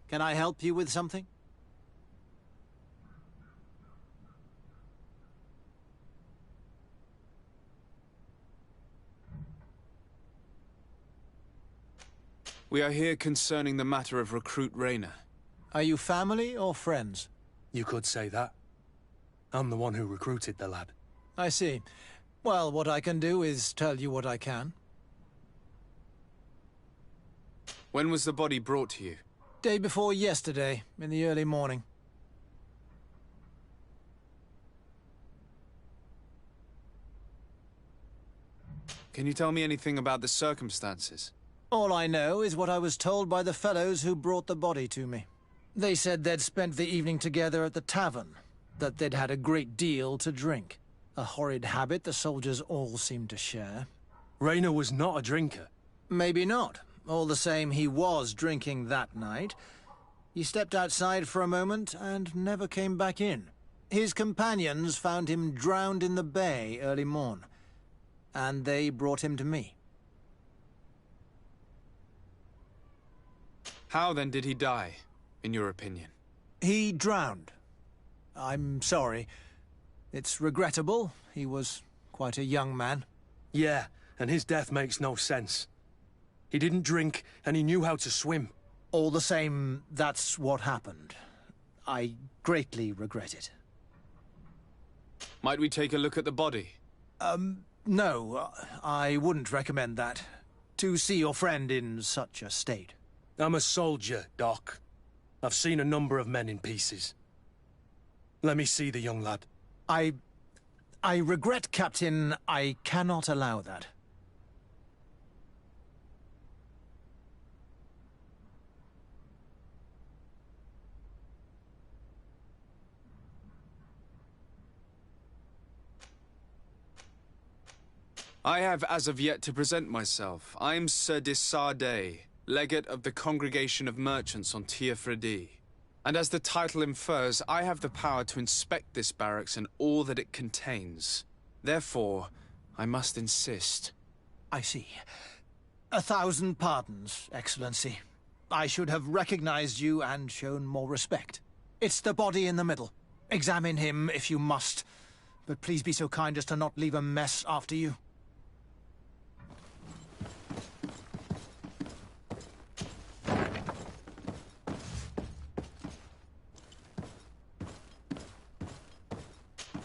Can I help you with something? We are here concerning the matter of recruit Rayner. Are you family or friends? You could say that. I'm the one who recruited the lad. I see. Well, what I can do is tell you what I can. When was the body brought to you? Day before yesterday, in the early morning. Can you tell me anything about the circumstances? All I know is what I was told by the fellows who brought the body to me. They said they'd spent the evening together at the tavern, that they'd had a great deal to drink. A horrid habit the soldiers all seemed to share. Rayner was not a drinker. Maybe not. All the same, he was drinking that night. He stepped outside for a moment and never came back in. His companions found him drowned in the bay early morn, and they brought him to me. How then did he die, in your opinion? He drowned. I'm sorry. It's regrettable. He was quite a young man. Yeah, and his death makes no sense. He didn't drink, and he knew how to swim. All the same, that's what happened. I greatly regret it. Might we take a look at the body? No, I wouldn't recommend that. To see your friend in such a state. I'm a soldier, Doc. I've seen a number of men in pieces. Let me see the young lad. I regret, Captain. I cannot allow that. I have as of yet to present myself. I'm Sir Desardet, legate of the Congregation of Merchants on Tir Fredi. And as the title infers, I have the power to inspect this barracks and all that it contains. Therefore, I must insist. I see. 1,000 pardons, Excellency. I should have recognized you and shown more respect. It's the body in the middle. Examine him if you must, but please be so kind as to not leave a mess after you.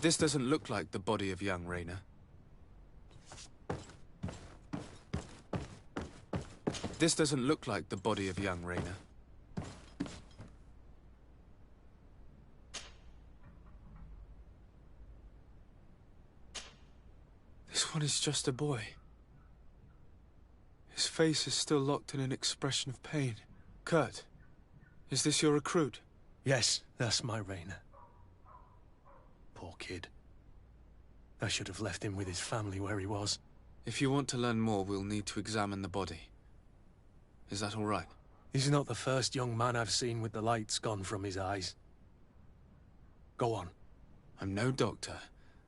This doesn't look like the body of young Rayner. This doesn't look like the body of young Rayner. This one is just a boy. His face is still locked in an expression of pain. Kurt, is this your recruit? Yes, that's my Rayner. Poor kid. I should have left him with his family where he was. If you want to learn more, we'll need to examine the body. Is that all right? He's not the first young man I've seen with the lights gone from his eyes. Go on. I'm no doctor,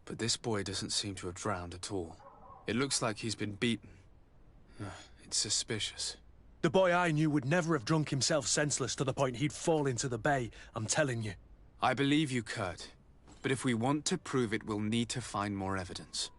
but this boy doesn't seem to have drowned at all. It looks like he's been beaten. It's suspicious. The boy I knew would never have drunk himself senseless to the point he'd fall into the bay, I'm telling you. I believe you, Kurt. But if we want to prove it, we'll need to find more evidence.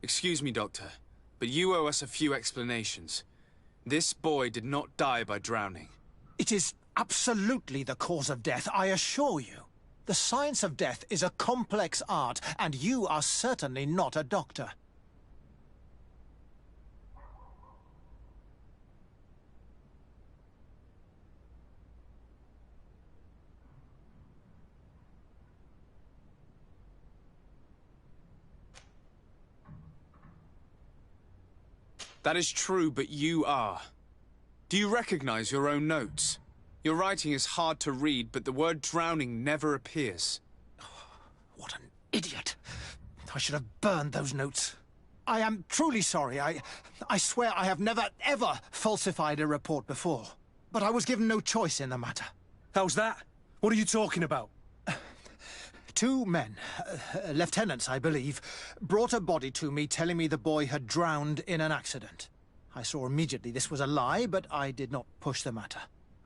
Excuse me, Doctor, but you owe us a few explanations. This boy did not die by drowning. It is absolutely the cause of death, I assure you. The science of death is a complex art, and you are certainly not a doctor. That is true, but you are. Do you recognize your own notes? Your writing is hard to read, but the word drowning never appears. What an idiot. I should have burned those notes. I am truly sorry. I swear I have never, ever falsified a report before. But I was given no choice in the matter. How's that? What are you talking about? 2 men, lieutenants, I believe, brought a body to me telling me the boy had drowned in an accident. I saw immediately this was a lie, but I did not push the matter.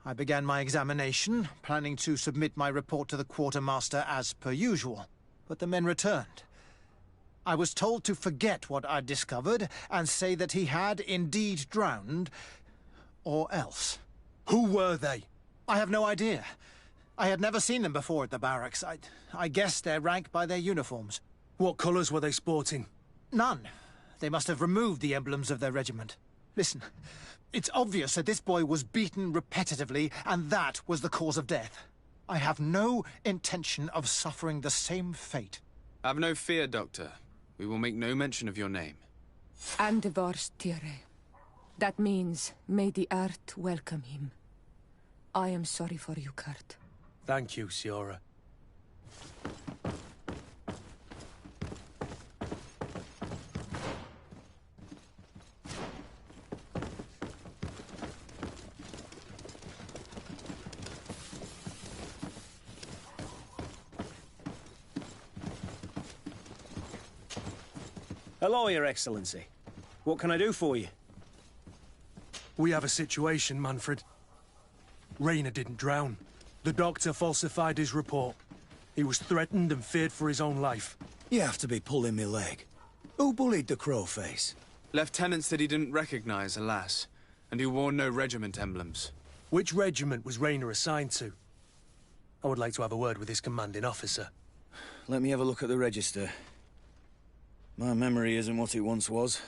I began my examination, planning to submit my report to the quartermaster as per usual. But the men returned. I was told to forget what I'd discovered and say that he had indeed drowned, or else. Who were they? I have no idea. I had never seen them before at the barracks. I guessed their rank by their uniforms. What colours were they sporting? None. They must have removed the emblems of their regiment. Listen, it's obvious that this boy was beaten repetitively, and that was the cause of death. I have no intention of suffering the same fate. Have no fear, Doctor. We will make no mention of your name. Andevars Tire. That means, may the earth welcome him. I am sorry for you, Kurt. Thank you, Siora. Hello, Your Excellency. What can I do for you? We have a situation, Manfred. Rayner didn't drown. The doctor falsified his report. He was threatened and feared for his own life. You have to be pulling me leg. Who bullied the crowface? Lieutenants that he didn't recognize, alas, and who wore no regiment emblems. Which regiment was Rayner assigned to? I would like to have a word with his commanding officer. Let me have a look at the register. My memory isn't what it once was.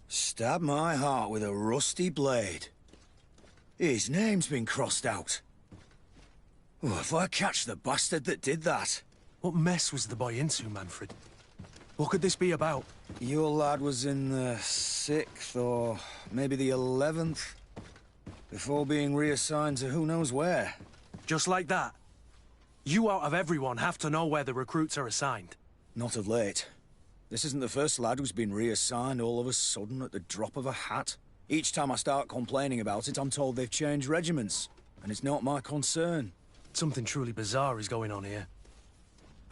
Stab my heart with a rusty blade. His name's been crossed out. Oh, if I catch the bastard that did that. What mess was the boy into, Manfred? What could this be about? Your lad was in the 6th, or maybe the 11th, before being reassigned to who knows where. Just like that? You out of everyone have to know where the recruits are assigned. Not of late. This isn't the first lad who's been reassigned all of a sudden at the drop of a hat. Each time I start complaining about it, I'm told they've changed regiments, and it's not my concern. Something truly bizarre is going on here.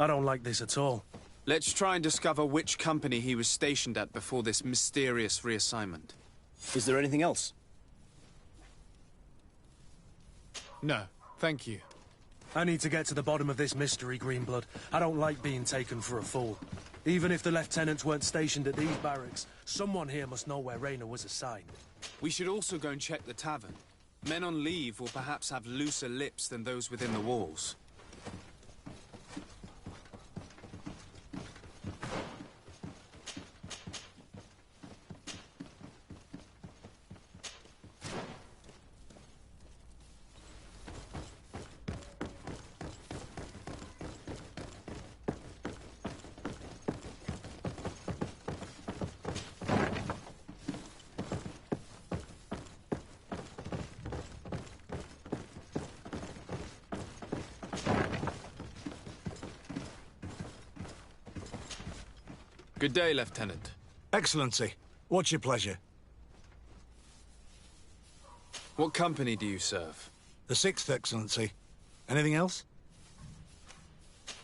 I don't like this at all. Let's try and discover which company he was stationed at before this mysterious reassignment. Is there anything else? No, thank you. I need to get to the bottom of this mystery, Greenblood. I don't like being taken for a fool. Even if the lieutenants weren't stationed at these barracks, someone here must know where Rayner was assigned. We should also go and check the tavern. Men on leave will perhaps have looser lips than those within the walls. Good day, Lieutenant. Excellency, what's your pleasure? What company do you serve? The 6th, Excellency. Anything else?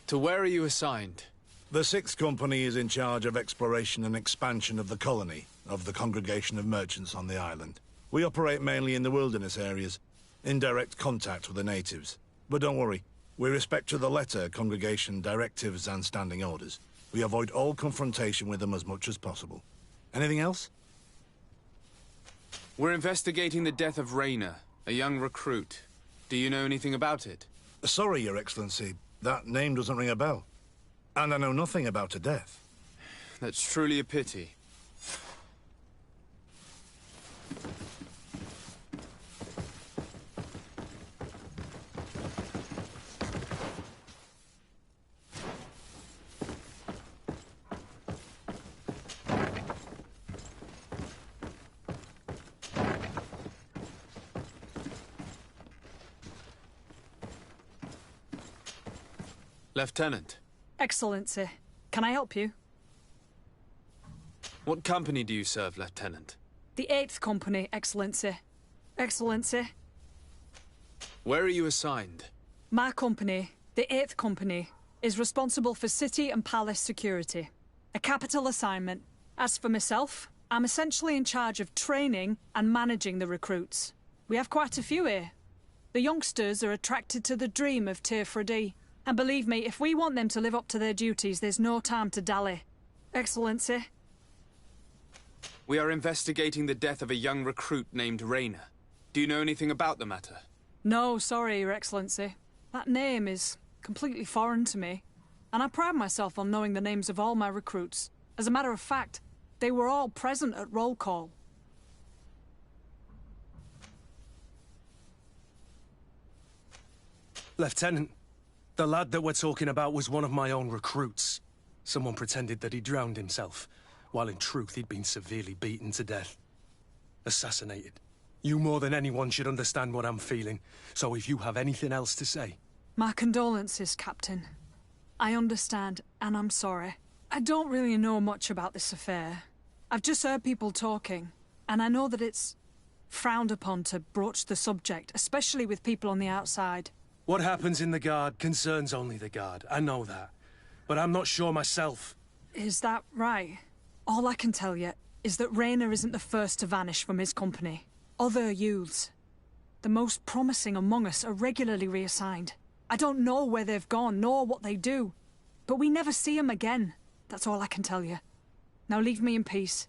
To where are you assigned? The 6th Company is in charge of exploration and expansion of the colony of the Congregation of Merchants on the island. We operate mainly in the wilderness areas, in direct contact with the natives. But don't worry, we respect to the letter Congregation directives and standing orders. We avoid all confrontation with them as much as possible. Anything else? We're investigating the death of Rayner, a young recruit. Do you know anything about it? Sorry, Your Excellency. That name doesn't ring a bell. And I know nothing about a death. That's truly a pity. Lieutenant. Excellency, can I help you? What company do you serve, Lieutenant? The 8th Company, Excellency. Excellency. Where are you assigned? My company, the 8th Company, is responsible for city and palace security. A capital assignment. As for myself, I'm essentially in charge of training and managing the recruits. We have quite a few here. The youngsters are attracted to the dream of Tir Freddy. And believe me, if we want them to live up to their duties, there's no time to dally. Excellency. We are investigating the death of a young recruit named Rayner. Do you know anything about the matter? No, sorry, Your Excellency. That name is completely foreign to me. And I pride myself on knowing the names of all my recruits. As a matter of fact, they were all present at roll call. Lieutenant, the lad that we're talking about was one of my own recruits. Someone pretended that he drowned himself, while in truth he'd been severely beaten to death. Assassinated. You more than anyone should understand what I'm feeling, so if you have anything else to say... My condolences, Captain. I understand, and I'm sorry. I don't really know much about this affair. I've just heard people talking, and I know that it's frowned upon to broach the subject, especially with people on the outside. What happens in the Guard concerns only the Guard, I know that. But I'm not sure myself. Is that right? All I can tell you is that Rayner isn't the first to vanish from his company. Other youths, the most promising among us, are regularly reassigned. I don't know where they've gone, nor what they do. But we never see them again. That's all I can tell you. Now leave me in peace.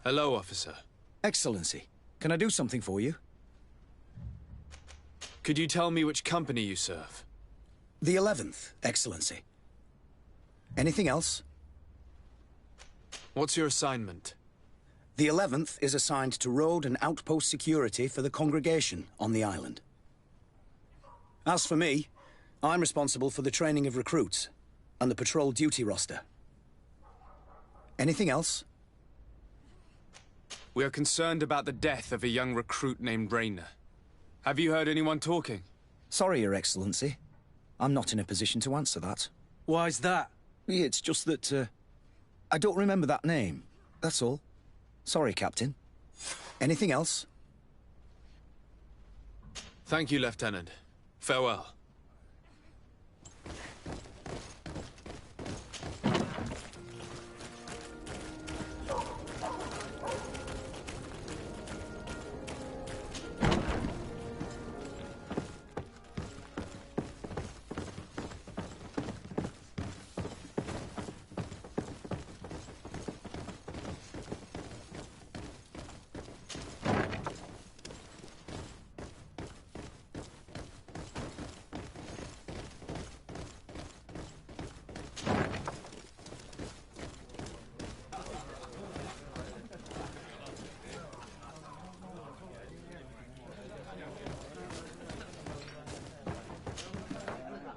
Hello, officer. Excellency, can I do something for you? Could you tell me which company you serve? The 11th, Excellency. Anything else? What's your assignment? The 11th is assigned to road and outpost security for the congregation on the island. As for me, I'm responsible for the training of recruits and the patrol duty roster. Anything else? We are concerned about the death of a young recruit named Rayner. Have you heard anyone talking? Sorry, Your Excellency. I'm not in a position to answer that. Why's that? It's just that, I don't remember that name. That's all. Sorry, Captain. Anything else? Thank you, Lieutenant. Farewell.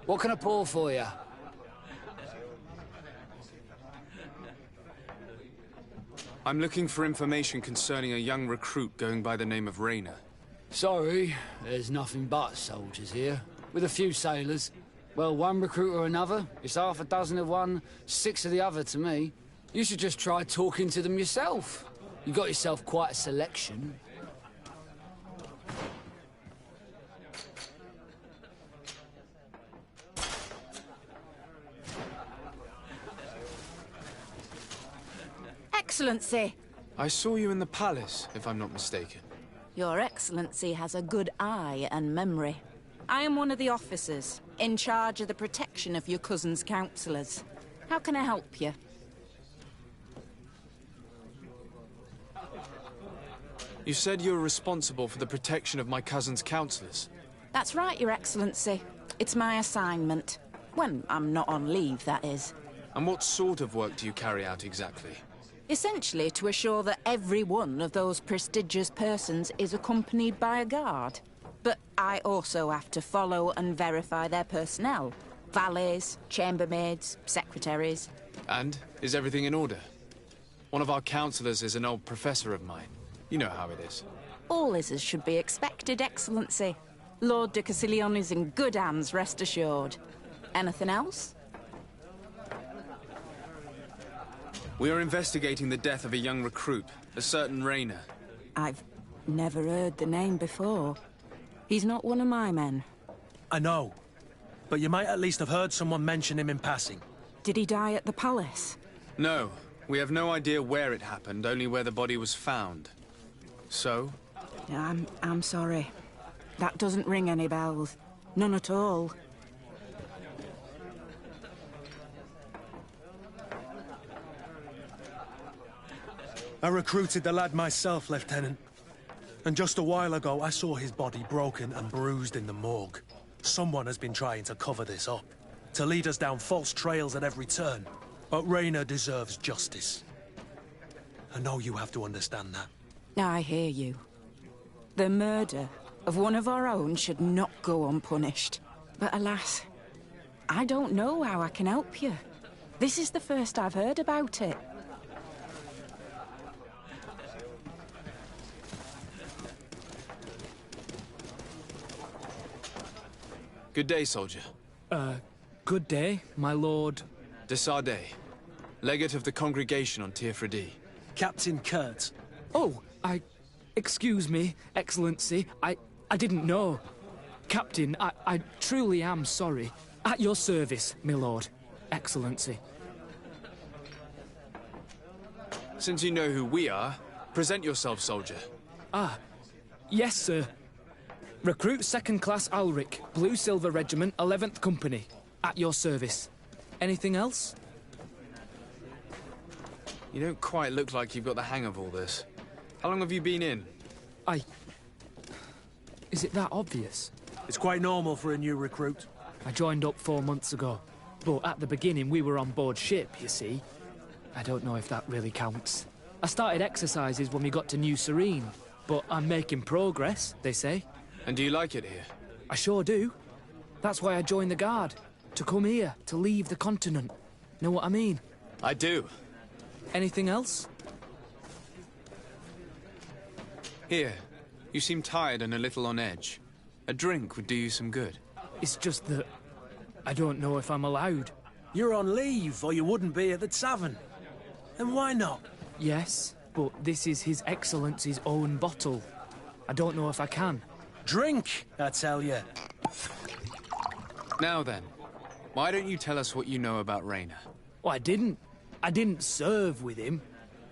What can I pour for you? I'm looking for information concerning a young recruit going by the name of Rayner. Sorry, there's nothing but soldiers here, with a few sailors. Well, one recruit or another, it's half a dozen of one, 6 of the other to me. You should just try talking to them yourself. You got yourself quite a selection. Excellency! I saw you in the palace, if I'm not mistaken. Your Excellency has a good eye and memory. I am one of the officers, in charge of the protection of your cousin's councillors. How can I help you? You said you were responsible for the protection of my cousin's councillors. That's right, Your Excellency. It's my assignment. When I'm not on leave, that is. And what sort of work do you carry out exactly? Essentially to assure that every one of those prestigious persons is accompanied by a guard. But I also have to follow and verify their personnel. Valets, chambermaids, secretaries. And? Is everything in order? One of our councillors is an old professor of mine. You know how it is. All is as should be expected, Excellency. Lord de Cassilion is in good hands, rest assured. Anything else? We are investigating the death of a young recruit, a certain Rayner. I've never heard the name before. He's not one of my men. I know, but you might at least have heard someone mention him in passing. Did he die at the palace? No, we have no idea where it happened, only where the body was found. So? I'm sorry. That doesn't ring any bells. None at all. I recruited the lad myself, Lieutenant. And just a while ago, I saw his body broken and bruised in the morgue. Someone has been trying to cover this up, to lead us down false trails at every turn. But Rayner deserves justice. I know you have to understand that. I hear you. The murder of one of our own should not go unpunished. But alas, I don't know how I can help you. This is the first I've heard about it. Good day, soldier. Good day, my lord. De Sardet, legate of the congregation on Tir-Freddy. Captain Kurt. Oh, excuse me, Excellency. I didn't know. Captain, I truly am sorry. At your service, my lord. Excellency. Since you know who we are, present yourself, soldier. Ah, yes, sir. Recruit 2nd Class Ulrich, Blue Silver Regiment, 11th Company. At your service. Anything else? You don't quite look like you've got the hang of all this. How long have you been in? Is it that obvious? It's quite normal for a new recruit. I joined up 4 months ago. But at the beginning, we were on board ship, you see. I don't know if that really counts. I started exercises when we got to New Serene, but I'm making progress, they say. And do you like it here? I sure do. That's why I joined the Guard. To come here, to leave the continent. Know what I mean? I do. Anything else? Here. You seem tired and a little on edge. A drink would do you some good. It's just that I don't know if I'm allowed. You're on leave, or you wouldn't be at the tavern. And why not? Yes, but this is His Excellency's own bottle. I don't know if I can. Drink, I tell you. Now then, why don't you tell us what you know about Raynor? Well, I didn't. I didn't serve with him.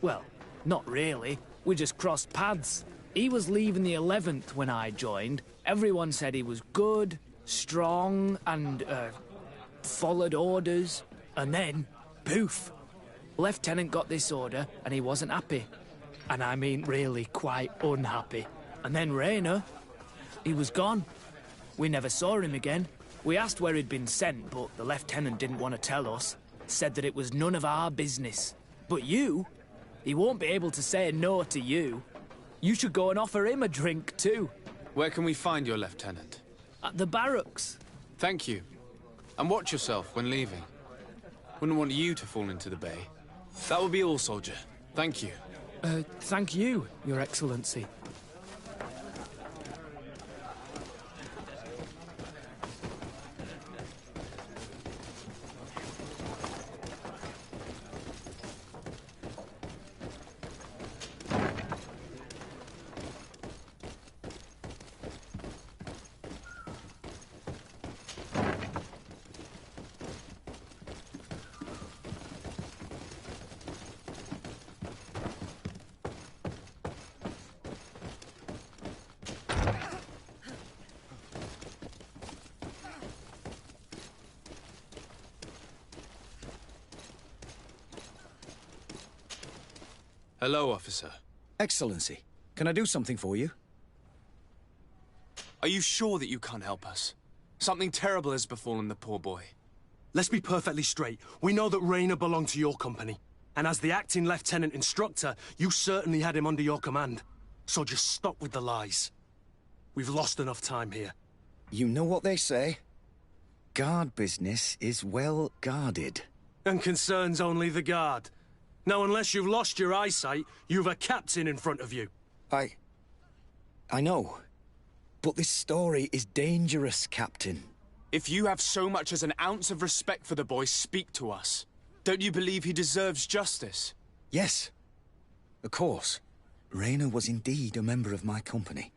Well, not really. We just crossed paths. He was leaving the 11th when I joined. Everyone said he was good, strong, and, followed orders. And then, poof. Lieutenant got this order, and he wasn't happy. And I mean really quite unhappy. And then Raynor, he was gone. We never saw him again. We asked where he'd been sent, but the lieutenant didn't want to tell us. Said that it was none of our business. But you, he won't be able to say no to you. You should go and offer him a drink too. Where can we find your lieutenant? At the barracks. Thank you. And watch yourself when leaving. Wouldn't want you to fall into the bay. That will be all, soldier. Thank you. Thank you, Your Excellency. Hello, officer. Excellency, can I do something for you? Are you sure that you can't help us? Something terrible has befallen the poor boy. Let's be perfectly straight. We know that Raynor belonged to your company. And as the acting lieutenant instructor, you certainly had him under your command. So just stop with the lies. We've lost enough time here. You know what they say? Guard business is well guarded. And concerns only the guard. Now, unless you've lost your eyesight, you've a captain in front of you. I know. But this story is dangerous, Captain. If you have so much as an ounce of respect for the boy, speak to us. Don't you believe he deserves justice? Yes. Of course. Raynor was indeed a member of my company.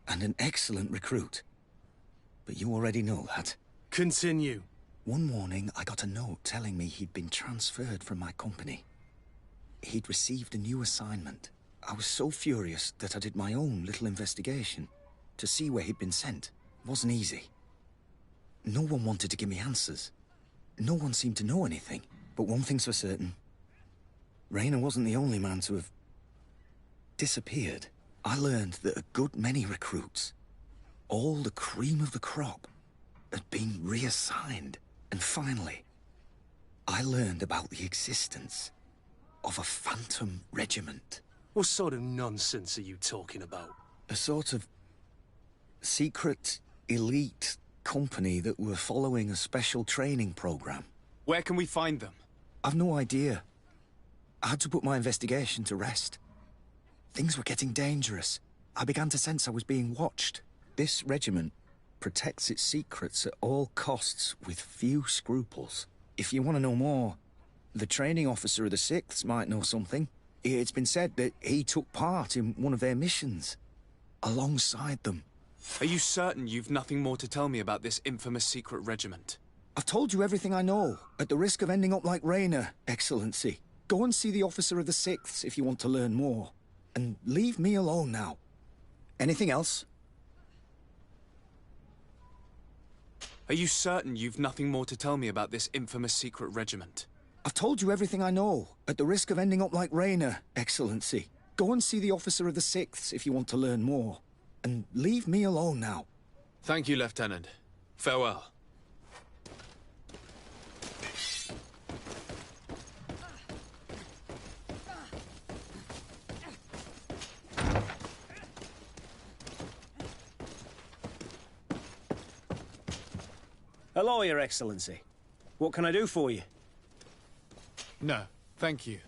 And an excellent recruit. But you already know that. Continue. One morning, I got a note telling me he'd been transferred from my company. He'd received a new assignment. I was so furious that I did my own little investigation to see where he'd been sent. It wasn't easy. No one wanted to give me answers. No one seemed to know anything. But one thing's for certain. Raynor wasn't the only man to have disappeared. I learned that a good many recruits, all the cream of the crop, had been reassigned. And finally, I learned about the existence of a phantom regiment. What sort of nonsense are you talking about? A sort of secret, elite company that were following a special training program. Where can we find them? I've no idea. I had to put my investigation to rest. Things were getting dangerous. I began to sense I was being watched. This regiment protects its secrets at all costs with few scruples. If you want to know more, the training officer of the 6th might know something. It's been said that he took part in one of their missions, alongside them. Are you certain you've nothing more to tell me about this infamous secret regiment? I've told you everything I know, at the risk of ending up like Raynor, Excellency. Go and see the officer of the 6th if you want to learn more. And leave me alone now. Anything else? Are you certain you've nothing more to tell me about this infamous secret regiment? I've told you everything I know, at the risk of ending up like Rayner, Excellency. Go and see the officer of the Sixths if you want to learn more. And leave me alone now. Thank you, Lieutenant. Farewell. Hello, Your Excellency. What can I do for you? No, thank you.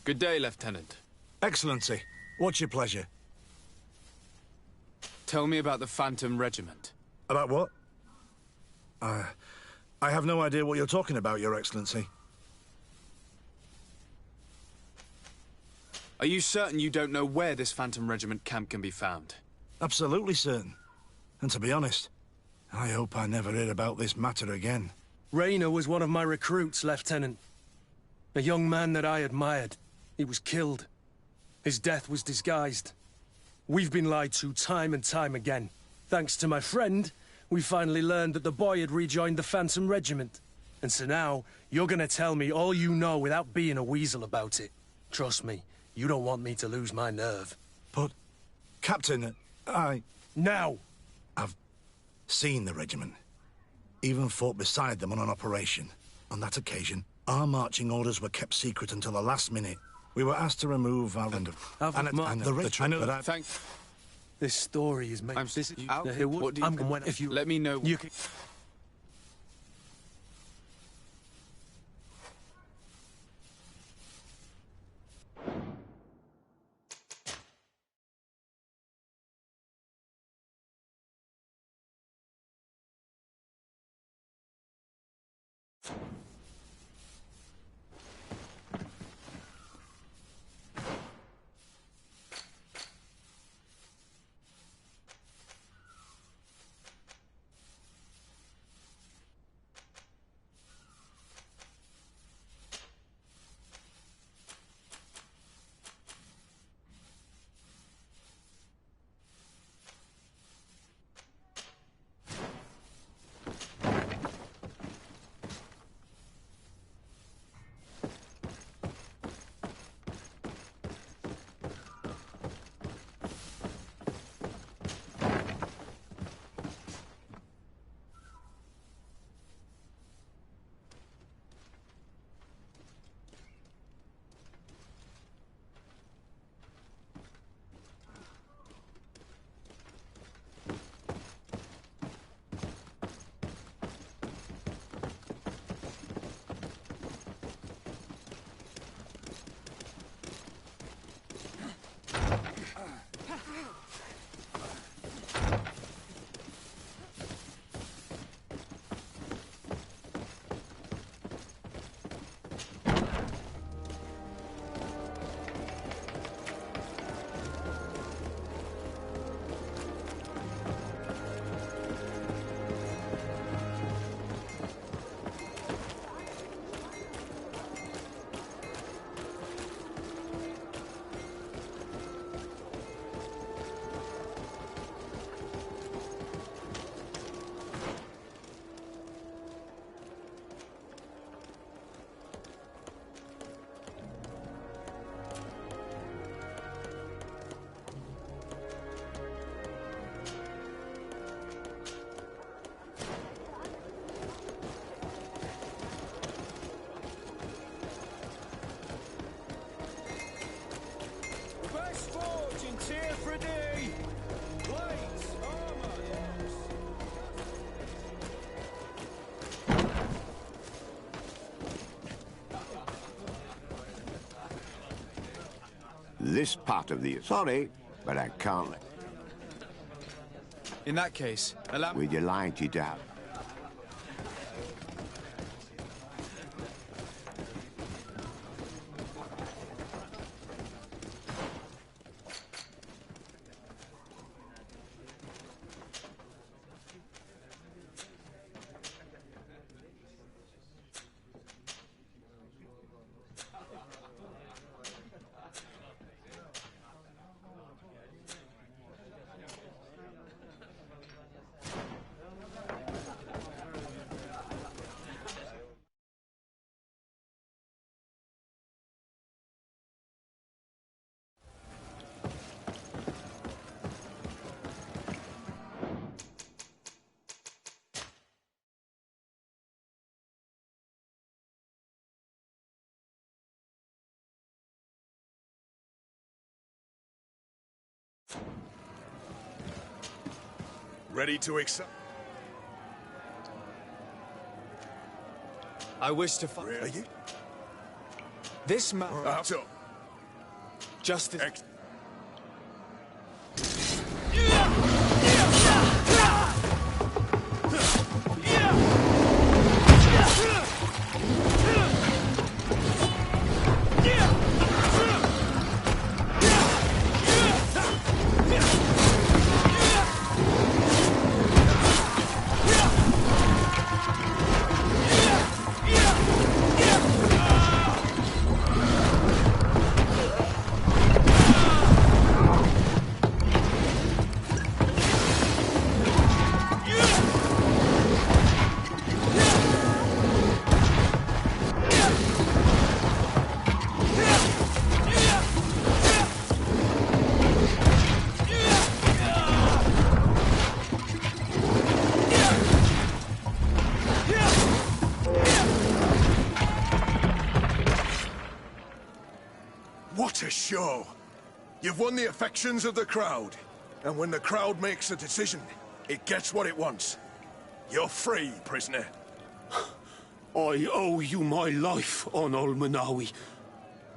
Good day, Lieutenant. Excellency, what's your pleasure? Tell me about the Phantom Regiment. About what? I have no idea what you're talking about, Your Excellency. Are you certain you don't know where this Phantom Regiment camp can be found? Absolutely certain. And to be honest, I hope I never hear about this matter again. Rayner was one of my recruits, Lieutenant. A young man that I admired. He was killed. His death was disguised. We've been lied to time and time again. Thanks to my friend, we finally learned that the boy had rejoined the Phantom Regiment. And so now, you're gonna tell me all you know without being a weasel about it. Trust me, you don't want me to lose my nerve. But, Captain, Now! I've seen the regiment. Even fought beside them on an operation. On that occasion, our marching orders were kept secret until the last minute. We were asked to remove our end of the regiment, but Thank. This story is made. I'm out. What do you, if you let me know. You can... This part of the... Sorry, but I can't. In that case, allow... We'd you like it out? Ready to accept? I wish to find... Really? This man... So... Justice... What a show! You've won the affections of the crowd. And when the crowd makes a decision, it gets what it wants. You're free, prisoner. I owe you my life, on Almanawi.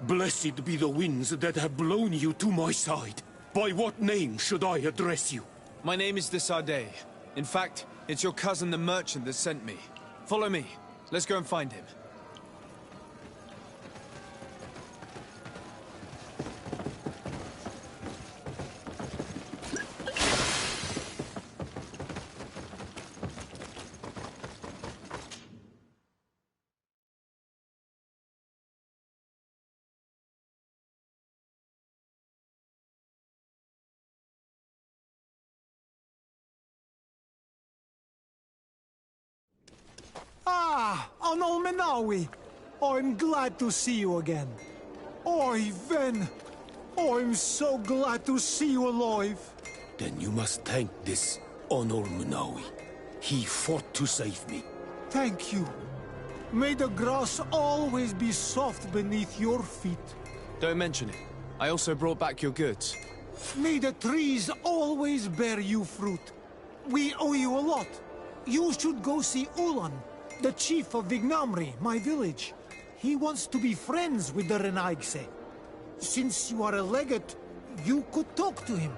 Blessed be the winds that have blown you to my side. By what name should I address you? My name is Desade. In fact, it's your cousin the merchant that sent me. Follow me. Let's go and find him. Ah, Anol Menawi. I'm glad to see you again. Oi, Ven. I'm so glad to see you alive. Then you must thank this Onol Munawi. He fought to save me. Thank you. May the grass always be soft beneath your feet. Don't mention it. I also brought back your goods. May the trees always bear you fruit. We owe you a lot. You should go see Ulan, the chief of Vignamri, my village. He wants to be friends with the Renaigse. Since you are a legate, you could talk to him.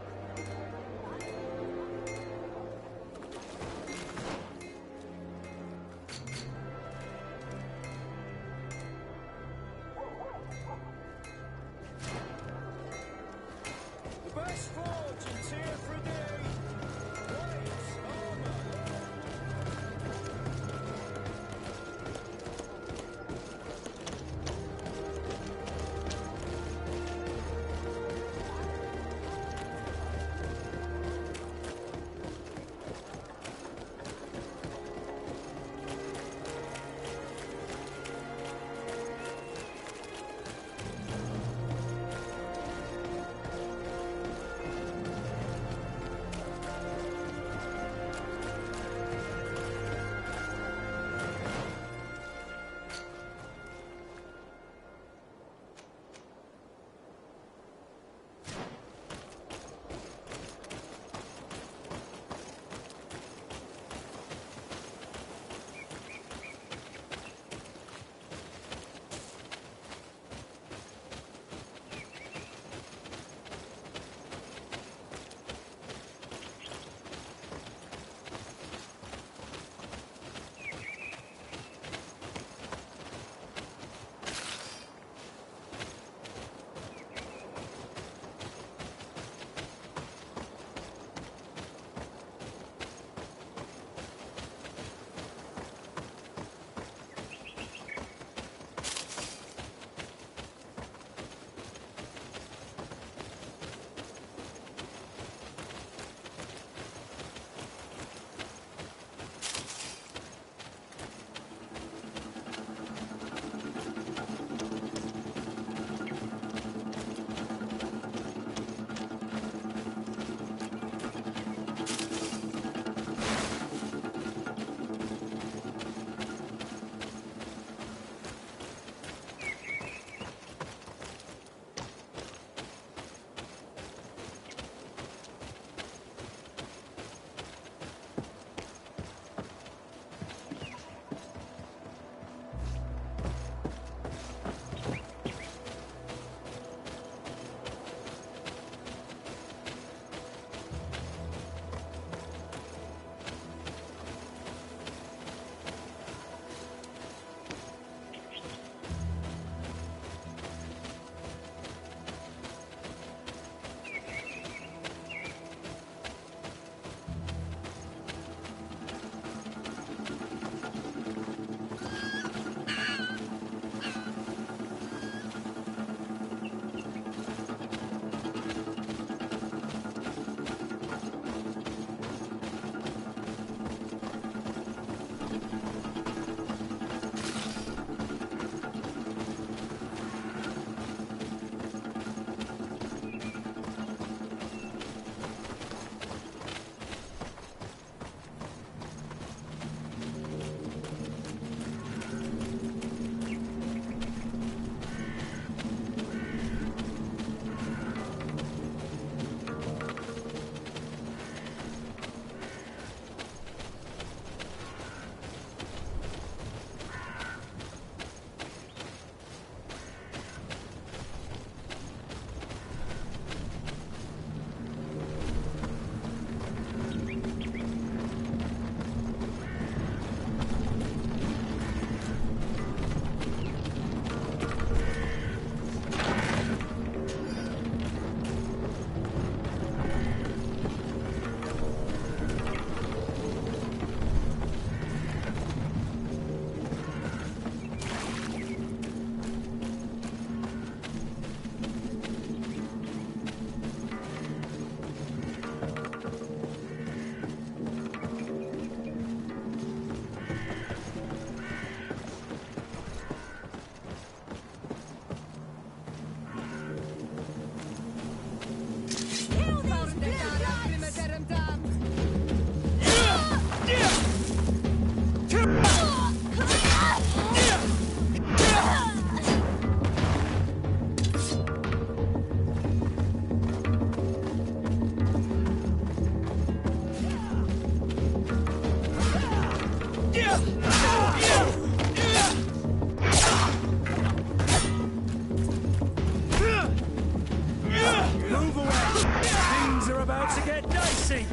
about to get dicey.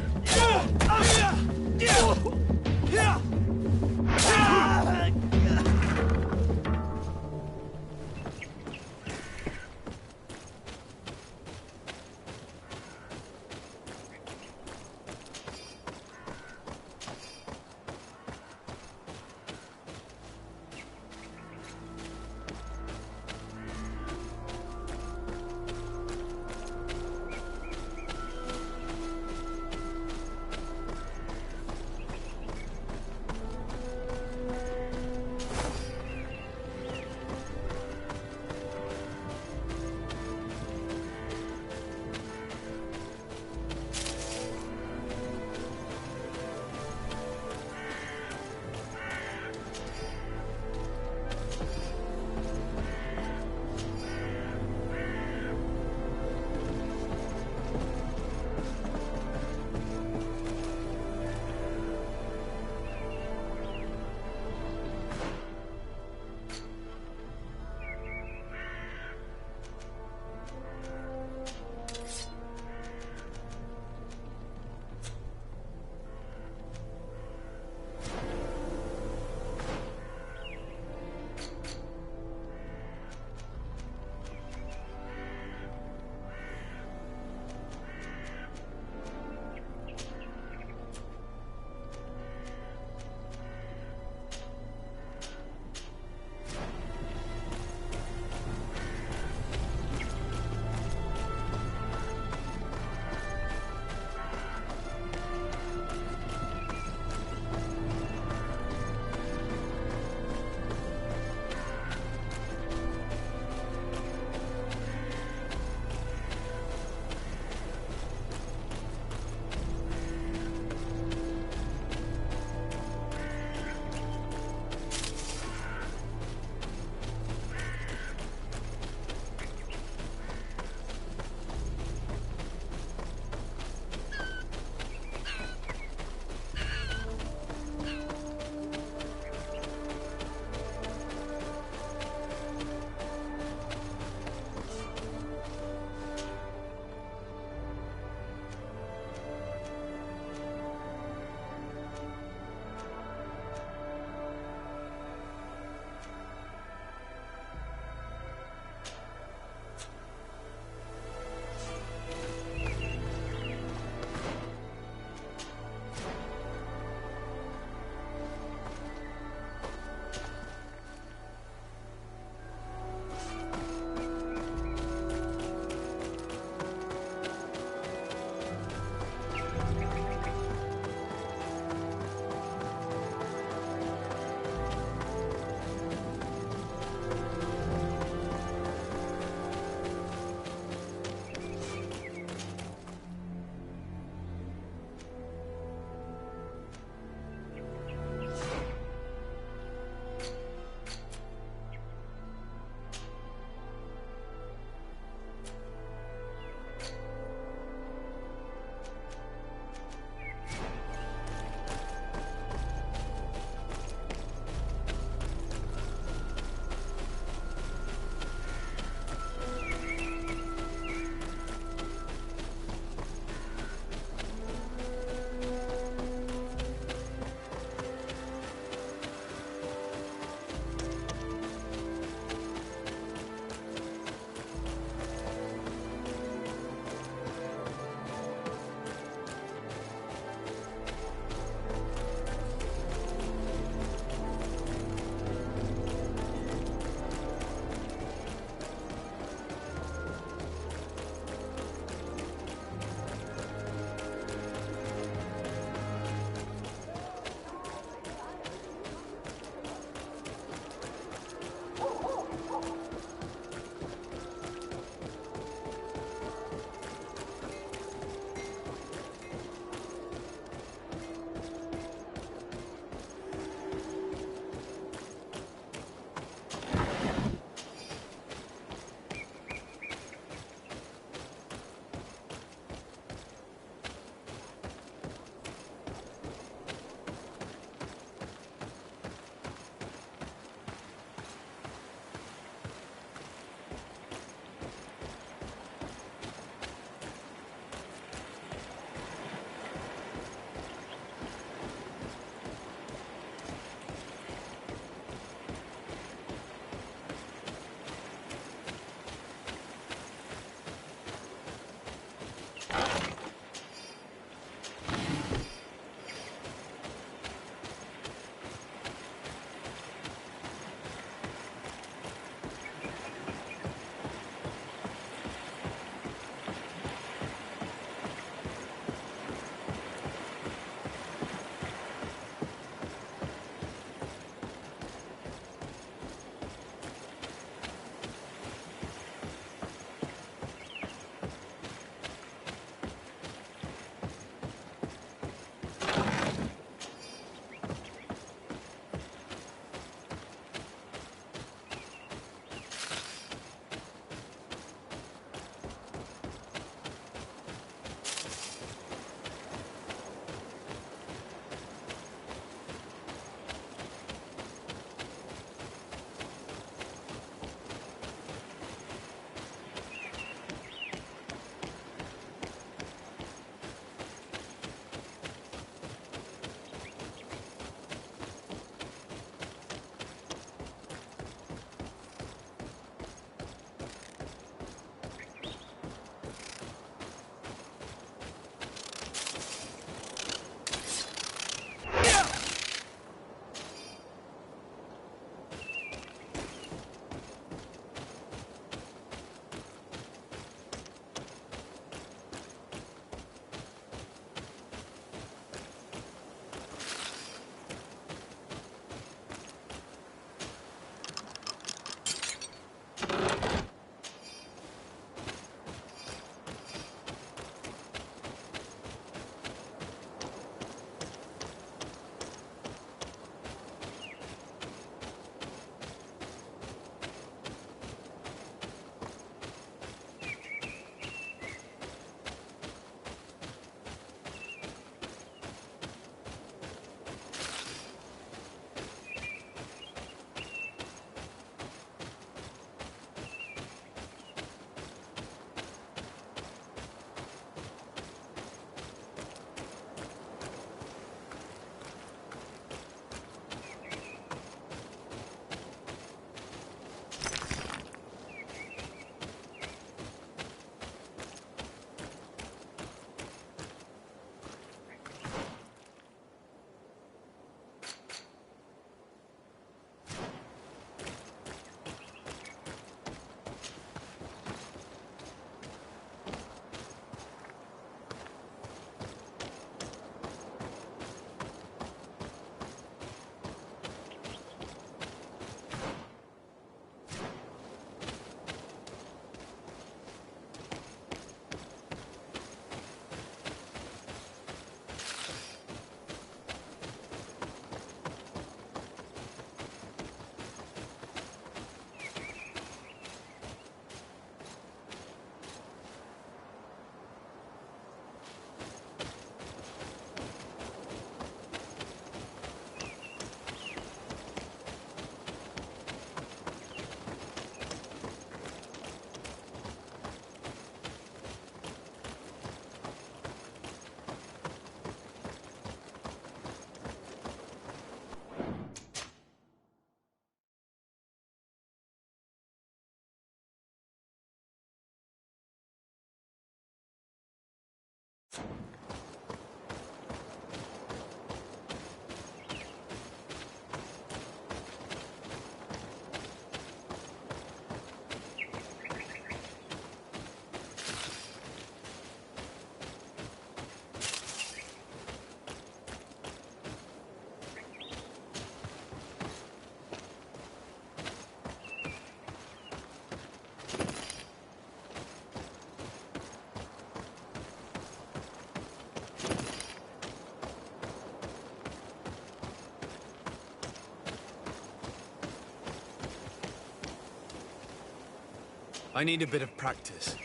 I need a bit of practice.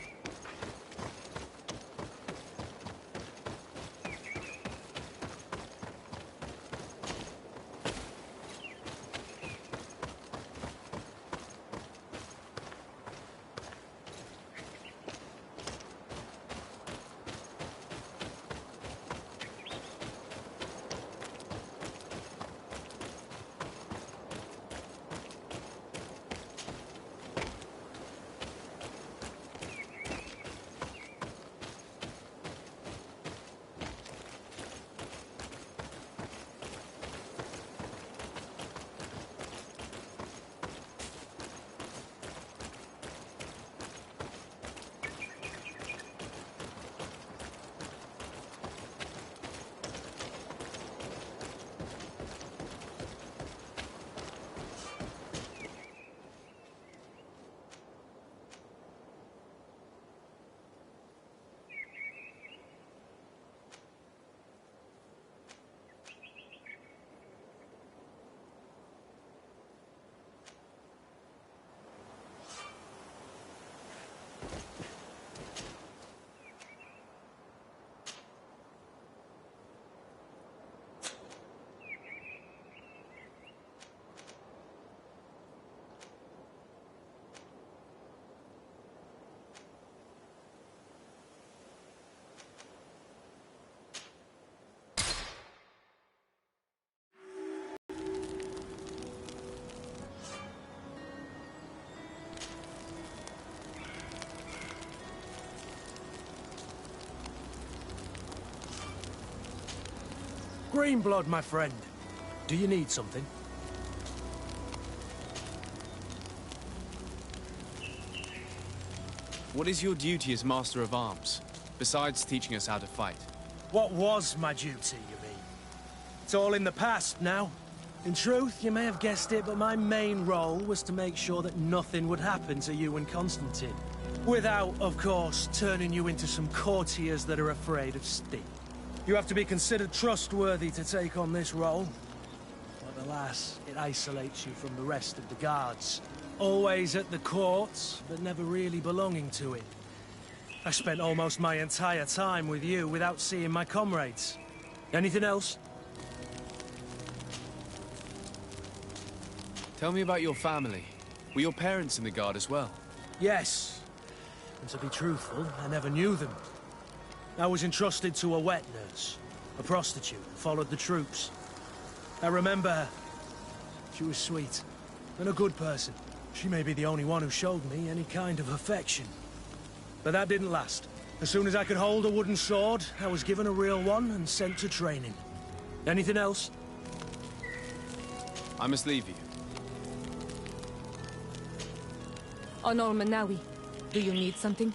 Greenblood, my friend. Do you need something? What is your duty as Master of Arms, besides teaching us how to fight? What was my duty, you mean? It's all in the past now. In truth, you may have guessed it, but my main role was to make sure that nothing would happen to you and Constantine. Without, of course, turning you into some courtiers that are afraid of Steve. You have to be considered trustworthy to take on this role. But alas, it isolates you from the rest of the guards. Always at the courts, but never really belonging to it. I spent almost my entire time with you without seeing my comrades. Anything else? Tell me about your family. Were your parents in the Guard as well? Yes. And to be truthful, I never knew them. I was entrusted to a wet nurse, a prostitute who followed the troops. I remember her. She was sweet, and a good person. She may be the only one who showed me any kind of affection. But that didn't last. As soon as I could hold a wooden sword, I was given a real one and sent to training. Anything else? I must leave you. On Manawi, do you need something?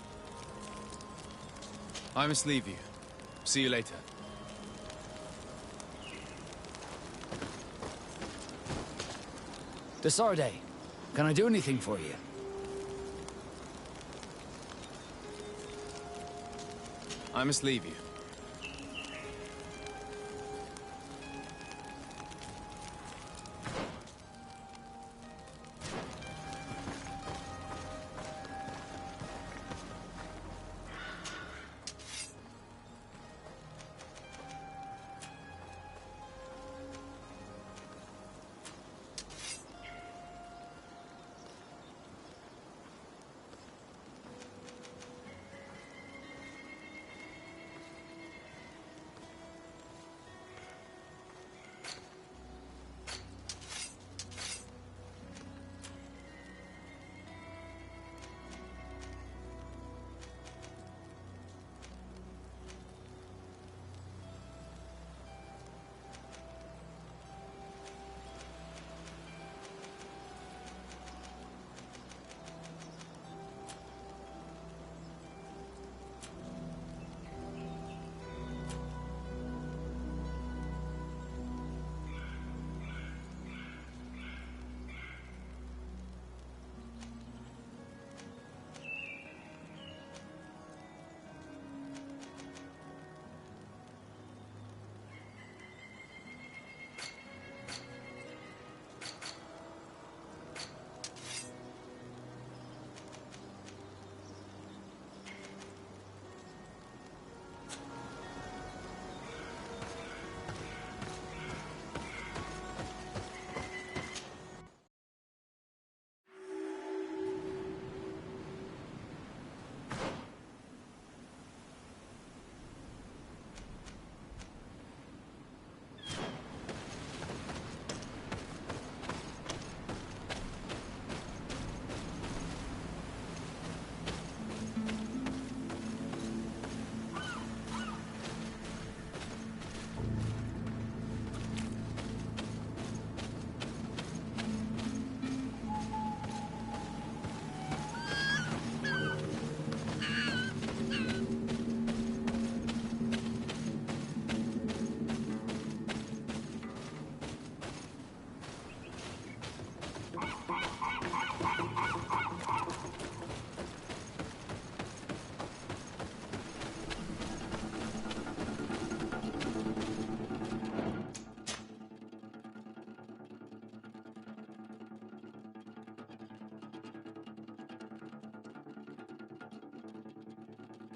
I must leave you. See you later. Desarde, can I do anything for you? I must leave you.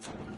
live.